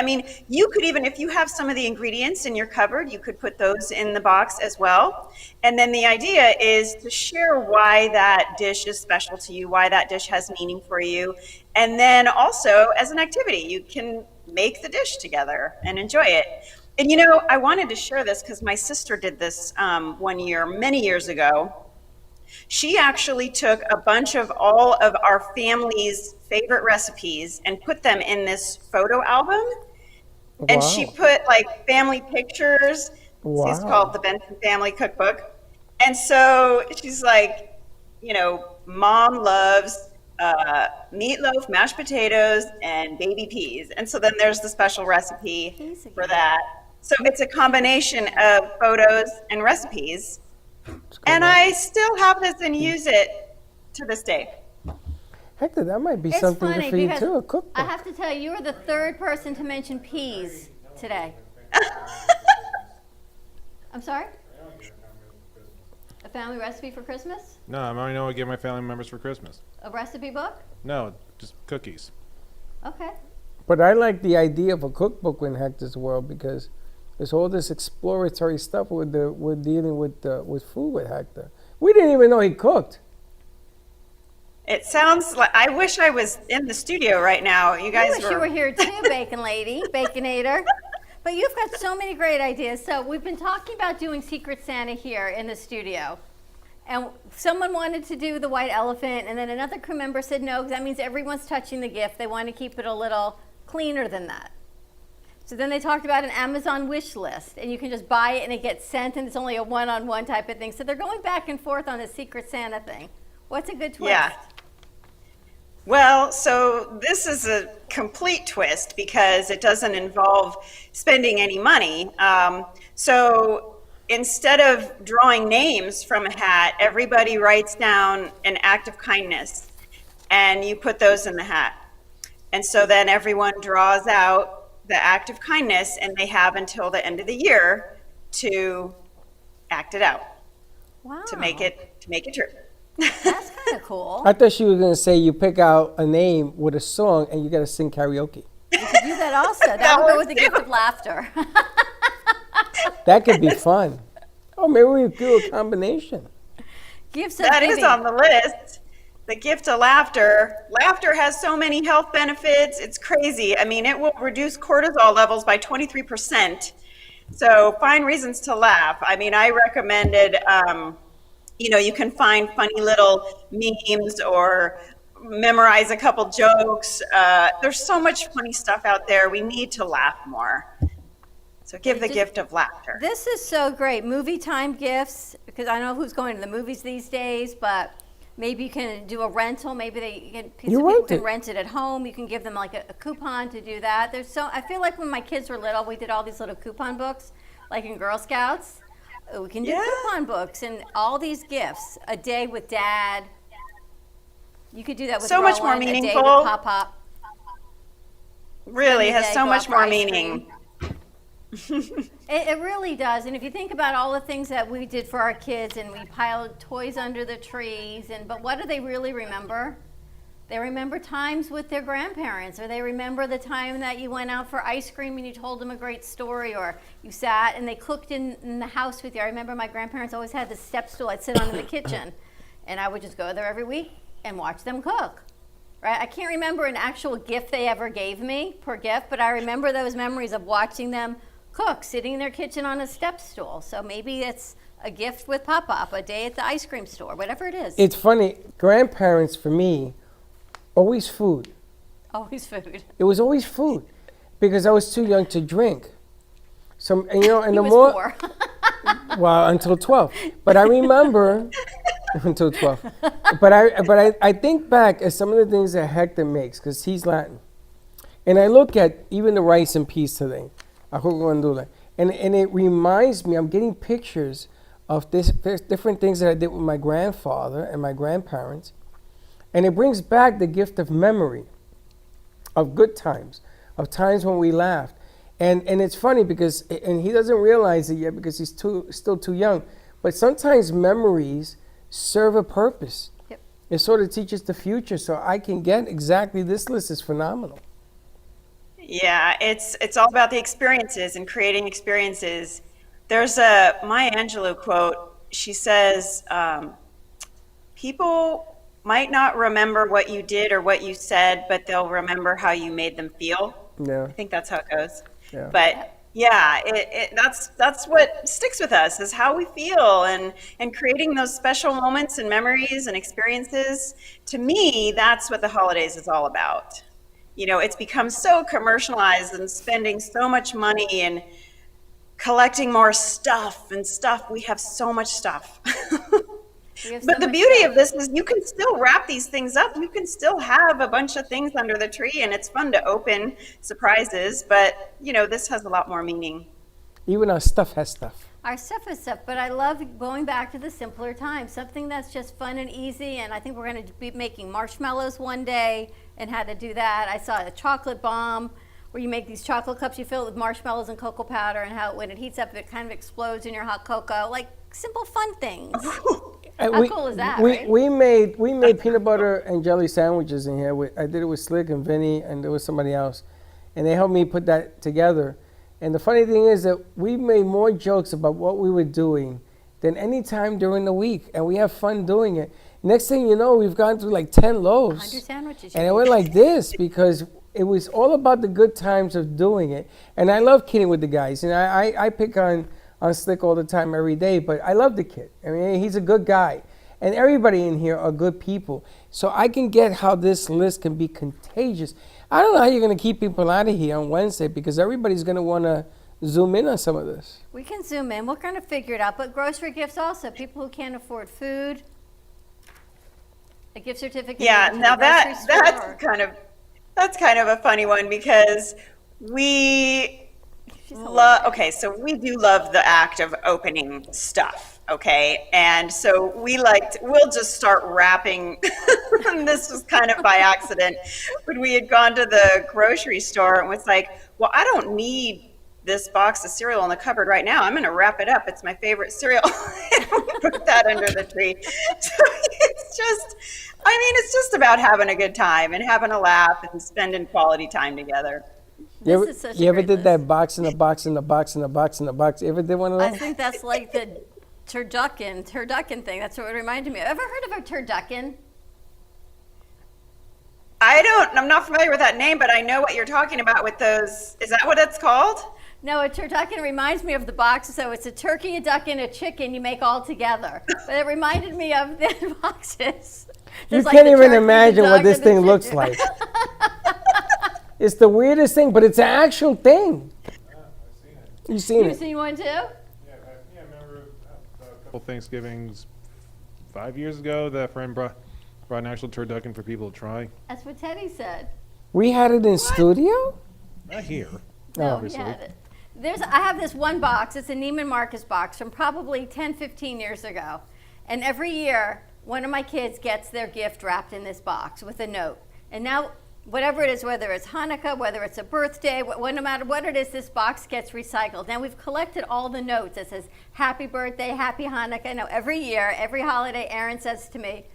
you could even, if you have some of the ingredients in your cupboard, you could put those in the box as well. And then the idea is to share why that dish is special to you, why that dish has meaning for you. And then also as an activity, you can make the dish together and enjoy it. And I wanted to share this because my sister did this one year, many years ago. She actually took a bunch of all of our family's favorite recipes and put them in this photo album. And she Wow. put like family pictures. It's Wow. called the Benson Family Cookbook. And so she's like, mom loves meatloaf, mashed potatoes, and baby peas. And so then there's the special recipe for that. So it's a combination of photos and recipes. And I still have this and use it to this day. Hector, that might be It's something funny for you because too, a cookbook. I have to tell you, you were the third person to mention peas today. I'm sorry? A family recipe for Christmas? No, I only know what I give my family members for Christmas. A recipe book? No, just cookies. Okay. But I like the idea of a cookbook in Hector's world because there's all this exploratory stuff with dealing with food with Hector. We didn't even know he cooked. It sounds like I wish I was in the studio right now. You guys I wish you were here too, Bacon Lady, Baconator. But you've got so many great ideas. So we've been talking about doing Secret Santa here in the studio. And someone wanted to do the white elephant, and then another crew member said no, because that means everyone's touching the gift. They want to keep it a little cleaner than that. So then they talked about an Amazon wish list, and you can just buy it and it gets sent, and it's only a one-on-one type of thing. So they're going back and forth on the Secret Santa thing. What's a good twist? Yeah. Well, so this is a complete twist because it doesn't involve spending any money. So instead of drawing names from a hat, everybody writes down an act of kindness and you put those in the hat. And so then everyone draws out the act of kindness and they have until the end of the year to act it out. Wow. To make it true. That's kind of cool. I thought she was going to say you pick out a name with a song and you got to sing karaoke. You could do that also. That would go with the gift of laughter. That could be fun. Oh, maybe we do a combination. Gifts of That is giving. on the list. The gift of laughter. Laughter has so many health benefits. It's crazy. I mean, it will reduce cortisol levels by 23%. So find reasons to laugh. I mean, I recommended, you can find funny little memes or memorize a couple jokes. There's so much funny stuff out there. We need to laugh more. So give the gift of laughter. This is so great. Movie time gifts, because I don't know who's going to the movies these days, but maybe you can do a rental. Maybe people can rent it at home. You can give them like a coupon to do that. I feel like when my kids were little, we did all these little coupon books, like in Girl Scouts. We can do coupon books and all these gifts. A day with Dad. You could do that with so much more Rowan, meaningful. A day with Pop-Pop. Really Spend the has day, so go much out for more ice meaning. It really does. And if you think about all the things that we did for our kids and we piled toys under the trees, but what do they really remember? They remember times with their grandparents, or they remember the time that you went out for ice cream and you told them a great story, or you sat and they cooked in the house with you. I remember my grandparents always had this step stool I'd sit on in the kitchen, and I would just go there every week and watch them cook. Right? I can't remember an actual gift they ever gave me per gift, but I remember those memories of watching them cook, sitting in their kitchen on a step stool. So maybe it's a gift with Pop-Up, a day at the ice cream store, whatever it is. It's funny. Grandparents, for me, always food. Always food. It was always food because I was too young to drink. So, and He the was more, 4. well, until 12. But I remember until 12. But I think back at some of the things that Hector makes because he's Latin, and I look at even the rice and peas today, arroz con gandules, and it reminds me. I'm getting pictures of different things that I did with my grandfather and my grandparents. And it brings back the gift of memory, of good times, of times when we laughed. And it's funny because, and he doesn't realize it yet because he's still too young, but sometimes memories serve a purpose. Yep. It sort of teaches the future, so I can get exactly, this list is phenomenal. Yeah, it's all about the experiences and creating experiences. There's a Maya Angelou quote. She says, people might not remember what you did or what you said, but they'll remember how you made them feel. Yeah. I think that's how it goes. Yeah. But Yeah, that's what sticks with us is how we feel and creating those special moments and memories and experiences. To me, that's what the holidays is all about. You know, it's become so commercialized and spending so much money and collecting more stuff and stuff. We have so much stuff. But the beauty of this is you can still wrap these things up. You can still have a bunch of things under the tree, and it's fun to open surprises. But, you know, this has a lot more meaning. Even our stuff has stuff. Our stuff is stuff, but I love going back to the simpler times, something that's just fun and easy. And I think we're going to be making marshmallows one day and how to do that. I saw a chocolate bomb where you make these chocolate cups, you fill it with marshmallows and cocoa powder, and how when it heats up, it kind of explodes in your hot cocoa. Like simple fun things. How cool is that, right? We made peanut butter and jelly sandwiches in here. I did it with Slick and Vinny, and there was somebody else, and they helped me put that together. And the funny thing is that we made more jokes about what we were doing than any time during the week, and we have fun doing it. Next thing you know, we've gone through like 10 loaves. 100 sandwiches. And it went like this because it was all about the good times of doing it. And I love kidding with the guys. And I pick on Slick all the time, every day, but I love the kid. I mean, he's a good guy. And everybody in here are good people. So I can get how this list can be contagious. I don't know how you're going to keep people out of here on Wednesday because everybody's going to want to zoom in on some of this. We can zoom in. We're going to figure it out. But grocery gifts also. People who can't afford food. A gift certificate. Yeah, to the now grocery store. that's kind of a funny one because we love. Okay, so we do love the act of opening stuff. Okay, and so we'll just start wrapping. This was kind of by accident when we had gone to the grocery store and was like, well, I don't need this box of cereal in the cupboard right now. I'm going to wrap it up. It's my favorite cereal. And we put that under the tree. So it's just about having a good time and having a laugh and spending quality time together. You ever did that box in a box in a box in a box in a box? You ever did one of those? I think that's like the turducken thing. That's what it reminded me of. Ever heard of a turducken? I'm not familiar with that name, but I know what you're talking about with those. Is that what it's called? No, a turducken reminds me of the box. So it's a turkey, a duck, and a chicken you make all together. But it reminded me of the boxes. You can't even imagine what this thing looks like. It's the weirdest thing, but it's an actual thing. You've seen it. You've seen one too? Yeah, I remember a couple Thanksgivings 5 years ago that a friend brought an actual turducken for people to try. That's what Teddy said. We had it in studio? Not here. No, obviously. he had it. I have this one box. It's a Neiman Marcus box from probably 10, 15 years ago. And every year, one of my kids gets their gift wrapped in this box with a note. And now, whatever it is, whether it's Hanukkah, whether it's a birthday, no matter what it is, this box gets recycled. Now, we've collected all the notes that says, happy birthday, happy Hanukkah. Now, every year, every holiday, Aaron says to me,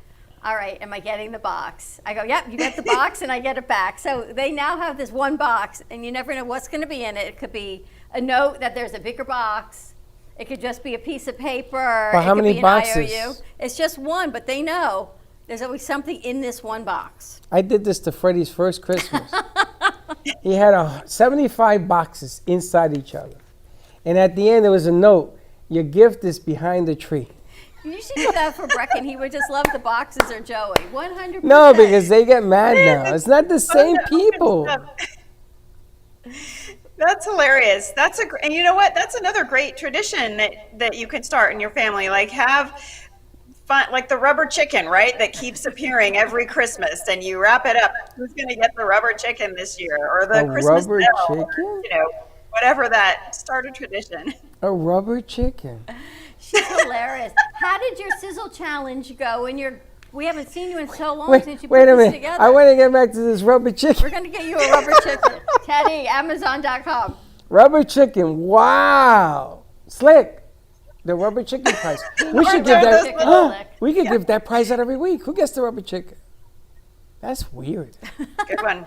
all right, am I getting the box? I go, yep, you get the box, and I get it back. So they now have this one box, and you never know what's going to be in it. It could be a note that there's a bigger box. It could just be a piece of paper. Well, how many be an boxes? IOU. It's just one, but they know there's always something in this one box. I did this to Freddie's first Christmas. He had 75 boxes inside each other. And at the end, there was a note, your gift is behind the tree. You should do that for Brecken. He would just love the boxes or Joey. 100%. No, because they get mad now. It's not the same people. That's hilarious. And you know what? That's another great tradition that you can start in your family. Like have fun, like the rubber chicken, right? That keeps appearing every Christmas, and you wrap it up. Who's going to get the rubber chicken this year, or the Christmas rubber bell, chicken? or, whatever that started tradition. A rubber chicken. She's hilarious. How did your sizzle challenge go? We haven't seen you in so long since you put this together. I want to get back to this rubber chicken. We're going to get you a rubber chicken. Teddy, Amazon.com. Rubber chicken. Wow. Slick. The rubber chicken prize. We should give that. We could give that prize out every week. Who gets the rubber chicken? That's weird. Good one.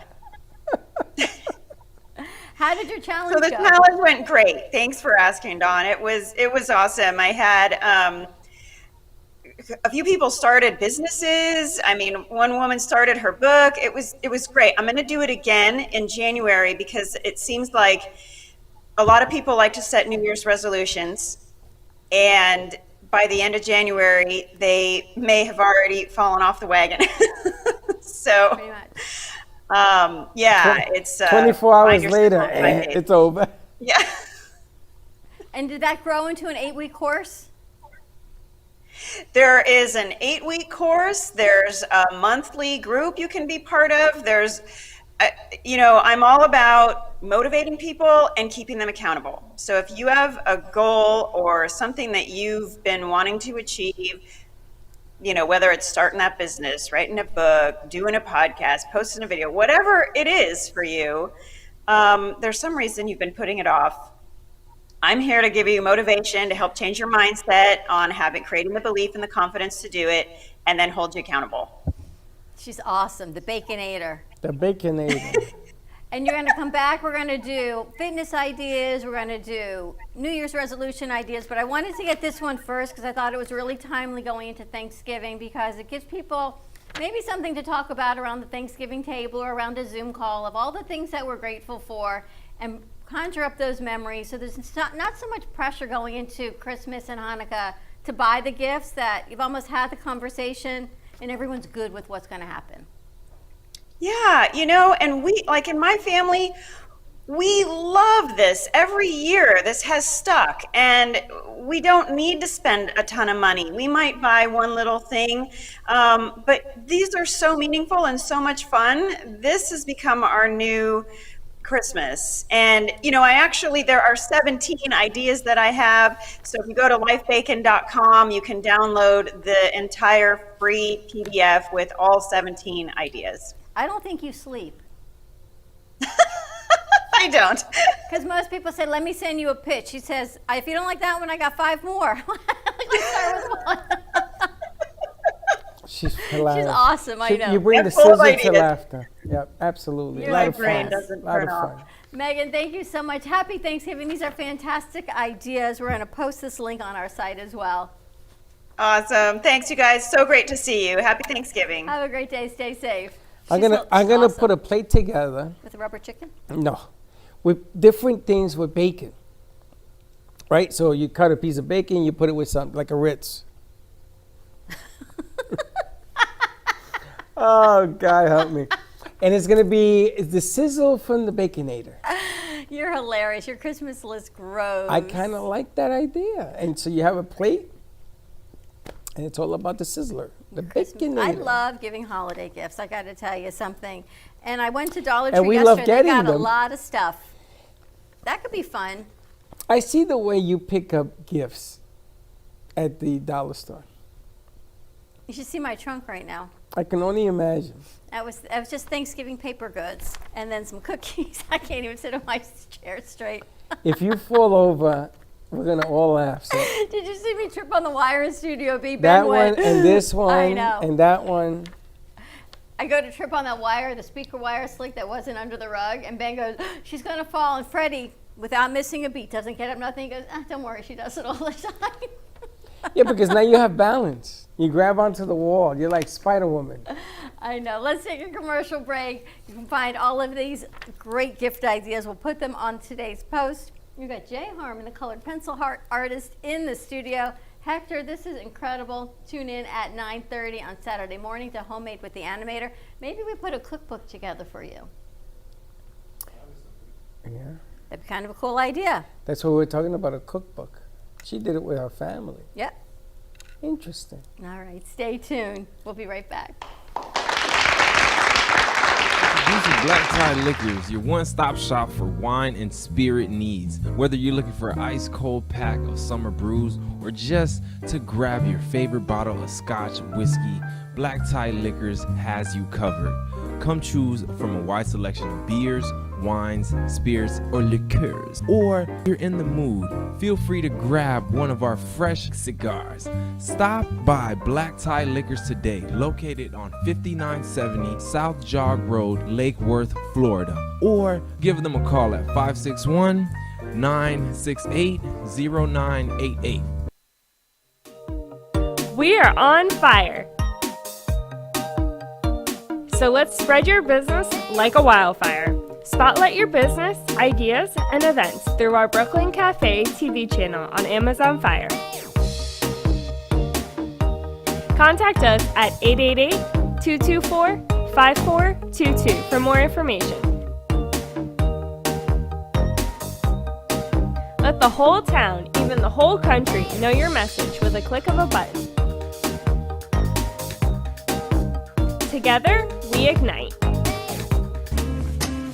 How did your challenge go? So the challenge went great. Thanks for asking, Dawn. It was awesome. I had a few people started businesses. I mean, one woman started her book. It was great. I'm going to do it again in January because it seems like a lot of people like to set New Year's resolutions, and by the end of January, they may have already fallen off the wagon. So, yeah, it's 24 find hours your later, circle of life. it's over. Yeah. And did that grow into an 8-week course? There is an 8-week course. There's a monthly group you can be part of. There's, I'm all about motivating people and keeping them accountable. So if you have a goal or something that you've been wanting to achieve, whether it's starting that business, writing a book, doing a podcast, posting a video, whatever it is for you, there's some reason you've been putting it off. I'm here to give you motivation to help change your mindset on creating the belief and the confidence to do it, and then hold you accountable. She's awesome, the Baconator. The Baconator. And you're going to come back. We're going to do fitness ideas. We're going to do New Year's resolution ideas. But I wanted to get this one first because I thought it was really timely going into Thanksgiving, because it gives people maybe something to talk about around the Thanksgiving table or around a Zoom call of all the things that we're grateful for, and conjure up those memories. So there's not so much pressure going into Christmas and Hanukkah to buy the gifts, that you've almost had the conversation and everyone's good with what's going to happen. Yeah, and we, like in my family, we love this. Every year this has stuck, and we don't need to spend a ton of money. We might buy one little thing, but these are so meaningful and so much fun. This has become our new Christmas. And, there are 17 ideas that I have. So if you go to lifebacon.com, you can download the entire free PDF with all 17 ideas. I don't think you sleep. I don't. Because most people say, let me send you a pitch. He says, if you don't like that one, I got 5 more. Let's start with one. She's hilarious. She's awesome, I know. You bring the scissor to laughter. Yep, absolutely. Your A lot of brain fun. doesn't A lot turn of off. fun. Megan, thank you so much. Happy Thanksgiving. These are fantastic ideas. We're going to post this link on our site as well. Awesome. Thanks, you guys. So great to see you. Happy Thanksgiving. Have a great day. Stay safe. I'm gonna put a plate together. With a rubber chicken? No, with different things with bacon. Right. So you cut a piece of bacon, you put it with something like a Ritz. Oh, God help me. And it's going to be the sizzle from the Baconator. You're hilarious. Your Christmas list grows. I kind of like that idea. And so you have a plate, and it's all about the sizzler, the Baconator. I love giving holiday gifts. I got to tell you something. And I went to Dollar Tree And we yesterday. love getting They got a them. lot of stuff. That could be fun. I see the way you pick up gifts at the dollar store. You should see my trunk right now. I can only imagine. That was just Thanksgiving paper goods and then some cookies. I can't even sit on my chair straight. If you fall over, we're going to all laugh. So Did you see me trip on the wire in Studio B? Ben that went, one and this one I know. and that one. I go to trip on that wire, the speaker wire slick that wasn't under the rug, and Ben goes, she's going to fall. And Freddie, without missing a beat, doesn't get up, nothing. He goes, don't worry, she does it all the time. Yeah, because now you have balance. You grab onto the wall. You're like Spider-Woman. I know. Let's take a commercial break. You can find all of these great gift ideas. We'll put them on today's post. You've got Jay Harmon, the colored pencil heart artist, in the studio. Hector, this is incredible. Tune in at 9:30 on Saturday morning to Homemade with the Animator. Maybe we put a cookbook together for you. Yeah. That'd be kind of a cool idea. That's what we're talking about, a cookbook. She did it with her family. Yep. Interesting. All right, stay tuned. We'll be right back. Introducing Black Tie Liquors, your one-stop shop for wine and spirit needs. Whether you're looking for an ice-cold pack of summer brews or just to grab your favorite bottle of Scotch whiskey, Black Tie Liquors has you covered. Come choose from a wide selection of beers, wines, spirits, or liqueurs. Or if you're in the mood, feel free to grab one of our fresh cigars. Stop by Black Tie Liquors today, located on 5970 South Jog Road, Lake Worth, Florida. Or give them a call at 561-968-0988. We are on fire. So let's spread your business like a wildfire. Spotlight your business, ideas, and events through our Brooklyn Café TV channel on Amazon Fire. Contact us at 888-224-5422 for more information. Let the whole town, even the whole country, know your message with a click of a button. Together, we ignite.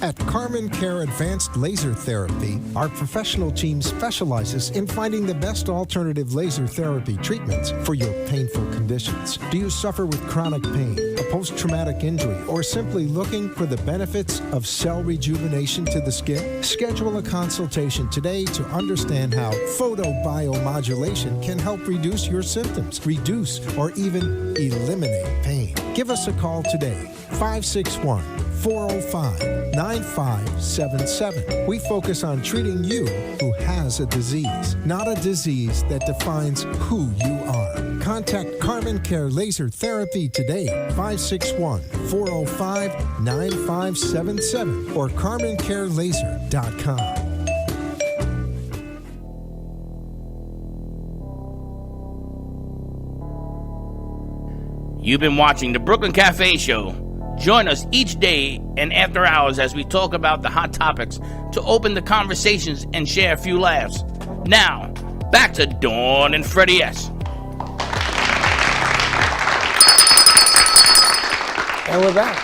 At Carmen Care Advanced Laser Therapy, our professional team specializes in finding the best alternative laser therapy treatments for your painful conditions. Do you suffer with chronic pain, a post-traumatic injury, or simply looking for the benefits of cell rejuvenation to the skin? Schedule a consultation today to understand how photobiomodulation can help reduce your symptoms, reduce or even eliminate pain. Give us a call today, 561-405-9577. We focus on treating you who has a disease, not a disease that defines who you are. Contact Carmen Care Laser Therapy today, 561-405-9577 or carmencarelaser.com. You've been watching the Brooklyn Cafe Show. Join us each day and after hours as we talk about the hot topics to open the conversations and share a few laughs. Now, back to Dawn and Freddie S. And we're back.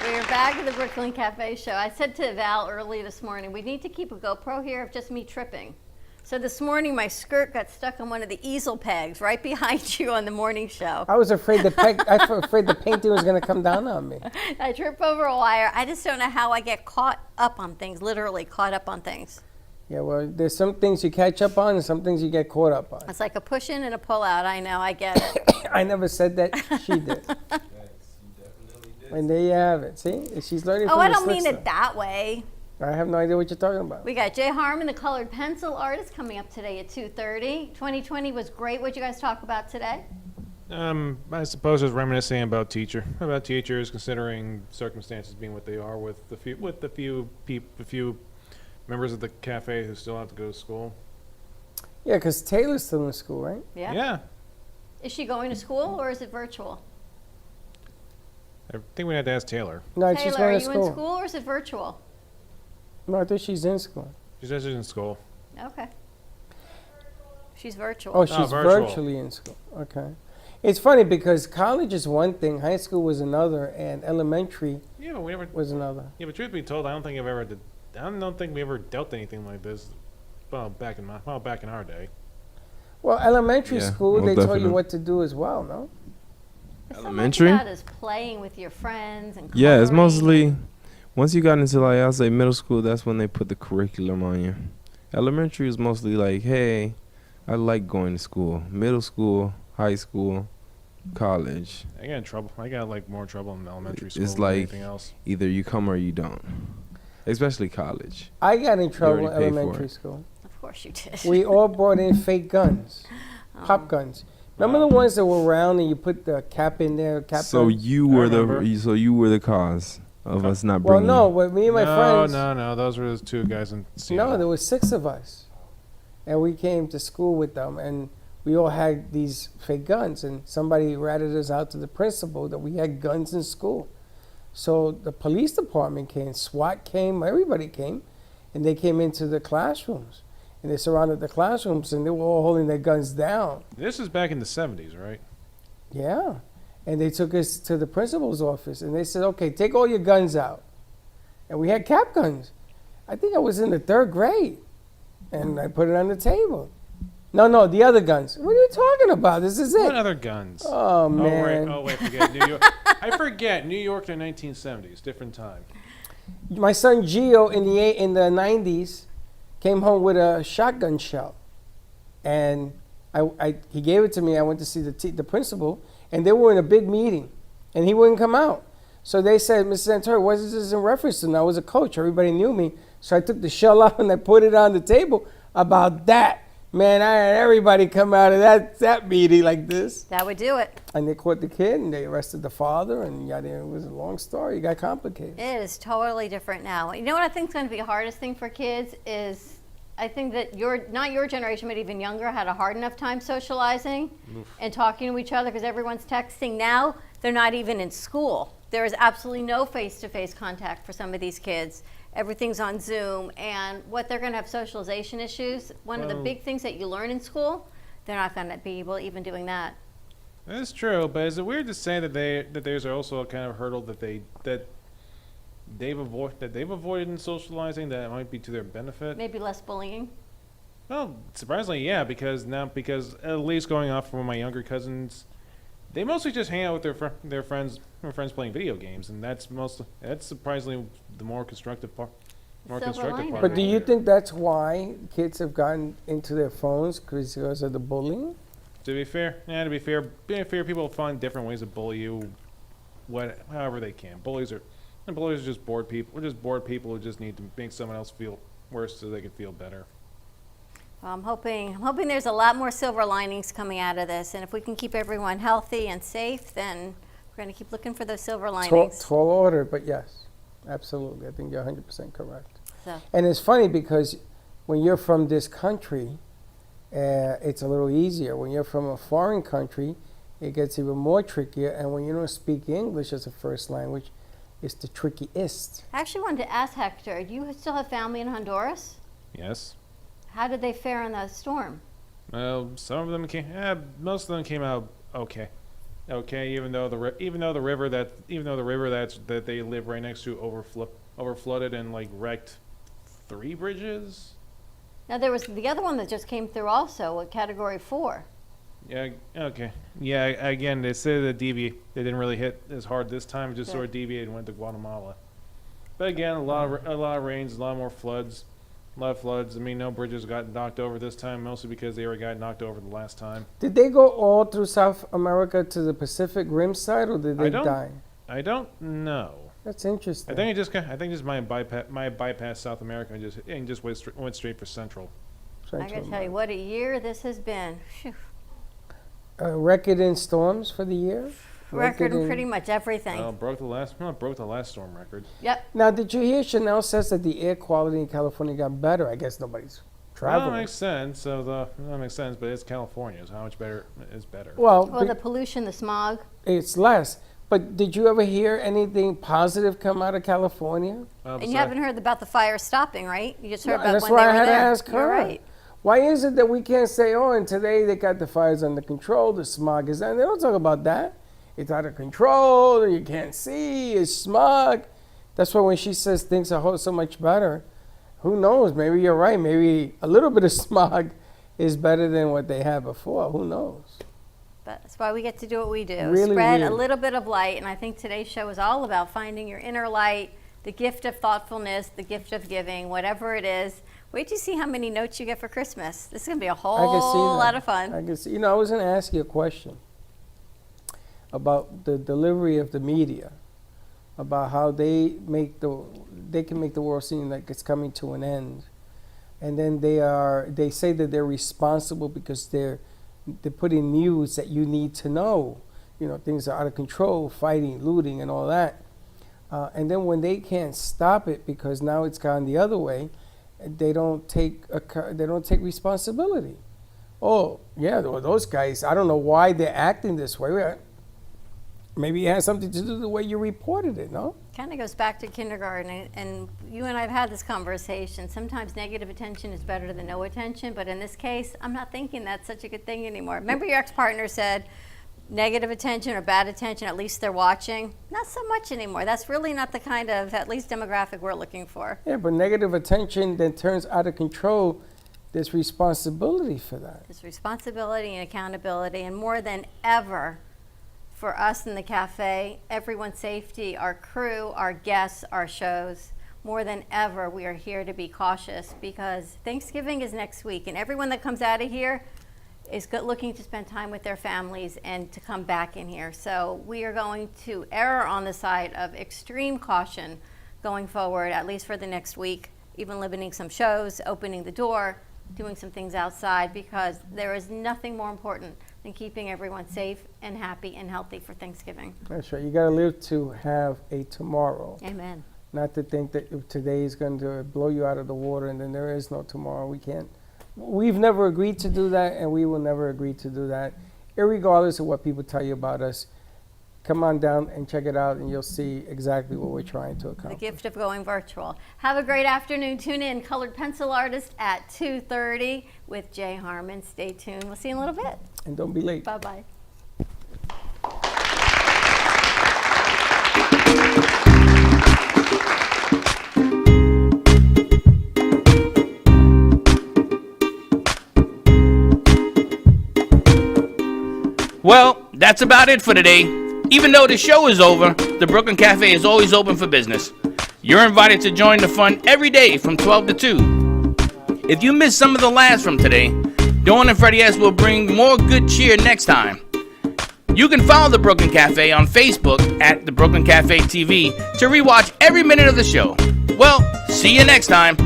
We're back at the Brooklyn Cafe Show. I said to Val early this morning, we need to keep a GoPro here of just me tripping. So this morning, my skirt got stuck on one of the easel pegs right behind you on the morning show. I was afraid the painting was going to come down on me. I trip over a wire. I just don't know how I get caught up on things, literally caught up on things. Yeah, well, there's some things you catch up on and some things you get caught up on. It's like a push in and a pull out. I know, I get it. I never said that. She did. And there you have it. See? She's learning from I the don't mean slick it that way. I have no idea what you're talking about. We got Jay Harmon, the colored pencil artist, coming up today at 2:30. 2020 was great. What'd you guys talk about today? I suppose it's reminiscing about teachers, considering circumstances being what they are, with the few members of the cafe who still have to go to school. Yeah, because Taylor's still in school, right? Yeah. Yeah. Is she going to school or is it virtual? I think we had to ask Taylor. No, she's Taylor, going are to you school. in school or is it virtual? No, I think she's in school. She says she's in school. Okay. She's virtual. Oh, she's virtually in school. Okay. It's funny because college is one thing, high school was another, and elementary was another. Yeah, but truth be told, I don't think we ever dealt anything like this. Well, back in our day. Well, elementary Yeah, school, most they taught you definitely. what to do as well, no? Elementary? So much about is playing with your friends and Yeah, it's coloring. mostly once you got into like I'll say middle school, that's when they put the curriculum on you. Elementary is mostly like, hey, I like going to school. Middle school, high school, college. I got in trouble. I got like more trouble in elementary school It's than like anything else. either you come or you don't. Especially college. I got in trouble in already paid for elementary it. school. Of course you did. We all brought in fake guns, pop guns. Remember the ones that were round and you put the cap in there? So gun? you were the cause of us not Well, bringing. no, but me and my friends. No, those were those two guys in Seattle. No, there were 6 of us, and we came to school with them, and we all had these fake guns, and somebody ratted us out to the principal that we had guns in school. So the police department came, SWAT came, everybody came, and they came into the classrooms, and they surrounded the classrooms, and they were all holding their guns down. This is back in the 70s, right? Yeah, and they took us to the principal's office, and they said, okay, take all your guns out. And we had cap guns. I think I was in the 3rd grade, and I put it on the table. No, the other guns. What are you talking about? This is it. What other guns? Oh, man. Oh, wait, forget New York. I forget. New York, the 1970s, different time. My son Gio in the 90s came home with a shotgun shell, and he gave it to me. I went to see the principal, and they were in a big meeting, and he wouldn't come out. So they said, Mrs. Santori, what is this in reference to? And I was a coach. Everybody knew me. So I took the shell out and I put it on the table about that. Man, I had everybody come out of that meeting like this. That would do it. And they caught the kid and they arrested the father, and it was a long story. It got complicated. It is totally different now. You know what I think is going to be the hardest thing for kids is, I think that not your generation, but even younger, had a hard enough time socializing and talking to each other because everyone's texting. Now they're not even in school. There is absolutely no face-to-face contact for some of these kids. Everything's on Zoom, and what they're going to have socialization issues. One of the big things that you learn in school, they're not going to be able even doing that. That's true, but is it weird to say that there's also a kind of hurdle that they've avoided in socializing that might be to their benefit? Maybe less bullying. Well, surprisingly, yeah, because at least going off from my younger cousins, they mostly just hang out with their friends playing video games, and that's surprisingly the more constructive part. But do you think that's why kids have gotten into their phones because of the bullying? To be fair, people find different ways to bully you, however they can. Bullies are just bored people. We're just bored people who just need to make someone else feel worse so they can feel better. Well, I'm hoping there's a lot more silver linings coming out of this, and if we can keep everyone healthy and safe, then we're going to keep looking for those silver linings. Tall order, but yes, absolutely. I think you're 100% correct. So. And it's funny because when you're from this country, it's a little easier. When you're from a foreign country, it gets even more trickier. And when you don't speak English as a first language, it's the trickiest. I actually wanted to ask Hector, do you still have family in Honduras? Yes. How did they fare in the storm? Well, most of them came out okay. Okay, even though the river that they live right next to overflooded and like wrecked 3 bridges. Now there was the other one that just came through also, a Category 4. Yeah. Okay. Yeah. Again, they say that they didn't really hit as hard this time. It just sort of deviated and went to Guatemala. But again, a lot of rains, a lot more floods. A lot of floods. I mean, no bridges got knocked over this time, mostly because they already got knocked over the last time. Did they go all through South America to the Pacific Rim side, or did they die? I don't know. That's interesting. I think just might bypass South America and just went straight for Central. I gotta tell you, what a year this has been. Record in storms for the year. Record in pretty much everything. Broke the last storm record. Yep. Now, did you hear Chanel says that the air quality in California got better? I guess nobody's traveling. Well, that makes sense. That makes sense, but it's California, so how much better is better? Well, the pollution, the smog. It's less. But did you ever hear anything positive come out of California? And you haven't heard about the fire stopping, right? You just heard about that's when they why were I had there. to ask her. You're right. Why is it that we can't say, oh, and today they got the fires under control, the smog is down? They don't talk about that. It's out of control, you can't see, it's smog. That's why when she says things are so much better, who knows? Maybe you're right. Maybe a little bit of smog is better than what they had before. Who knows? But that's why we get to do what we do. Really Spread weird. a little bit of light, and I think today's show is all about finding your inner light, the gift of thoughtfulness, the gift of giving, whatever it is. Wait to see how many notes you get for Christmas. This is going to be a whole lot of fun. I can see. I was going to ask you a question about the delivery of the media, about how they can make the world seem like it's coming to an end, and then they say that they're responsible because they're putting news that you need to know. Things are out of control, fighting, looting, and all that. And then when they can't stop it because now it's gone the other way, they don't take responsibility. Oh yeah, those guys. I don't know why they're acting this way. Maybe it has something to do with the way you reported it, no? Kind of goes back to kindergarten, and you and I have had this conversation. Sometimes negative attention is better than no attention, but in this case, I'm not thinking that's such a good thing anymore. Remember your ex-partner said, negative attention or bad attention, at least they're watching? Not so much anymore. That's really not the kind of, at least, demographic we're looking for. Yeah, but negative attention then turns out of control. There's responsibility for that. There's responsibility and accountability, and more than ever, for us in the cafe, everyone's safety, our crew, our guests, our shows, more than ever, we are here to be cautious because Thanksgiving is next week, and everyone that comes out of here is looking to spend time with their families and to come back in here. So we are going to err on the side of extreme caution going forward, at least for the next week, even limiting some shows, opening the door, doing some things outside, because there is nothing more important than keeping everyone safe and happy and healthy for Thanksgiving. That's right. You got to live to have a tomorrow. Amen. Not to think that if today is going to blow you out of the water and then there is no tomorrow. We can't. We've never agreed to do that, and we will never agree to do that, irregardless of what people tell you about us. Come on down and check it out, and you'll see exactly what we're trying to The accomplish. gift of going virtual. Have a great afternoon. Tune in, Colored Pencil Artist at 2:30 with Jay Harmon. Stay tuned. We'll see you in a little bit. And don't be late. Bye-bye. Well, that's about it for today. Even though the show is over, the Brooklyn Cafe is always open for business. You're invited to join the fun every day from 12 to 2. If you missed some of the laughs from today, Dawn and Freddie S. will bring more good cheer next time. You can follow the Brooklyn Cafe on Facebook at the Brooklyn Cafe TV to rewatch every minute of the show. Well, see you next time.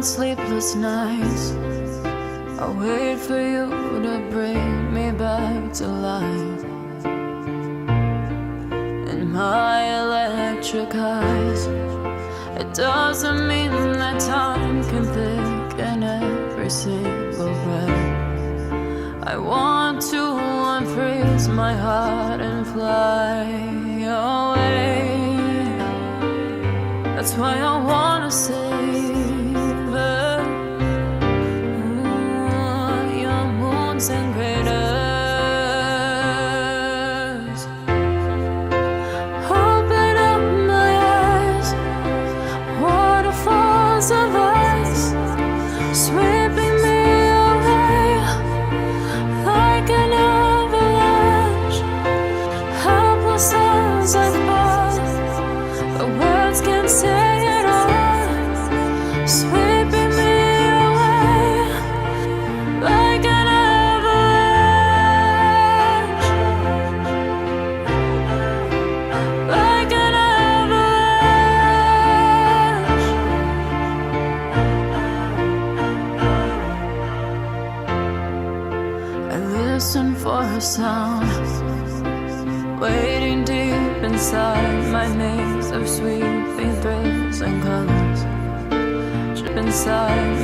Sleepless nights, I wait for you to bring me back to life. In my electric eyes, it doesn't mean that time can thicken every single breath. I want to unfreeze my heart and fly away. That's why I wanna say and craters, open up my eyes, waterfalls of ice, sweeping me away like an avalanche, helpless as I fall, the words can't say it all, sweeping me away like an for a sound, waiting deep inside my maze of sweeping thrills and colors, deep inside my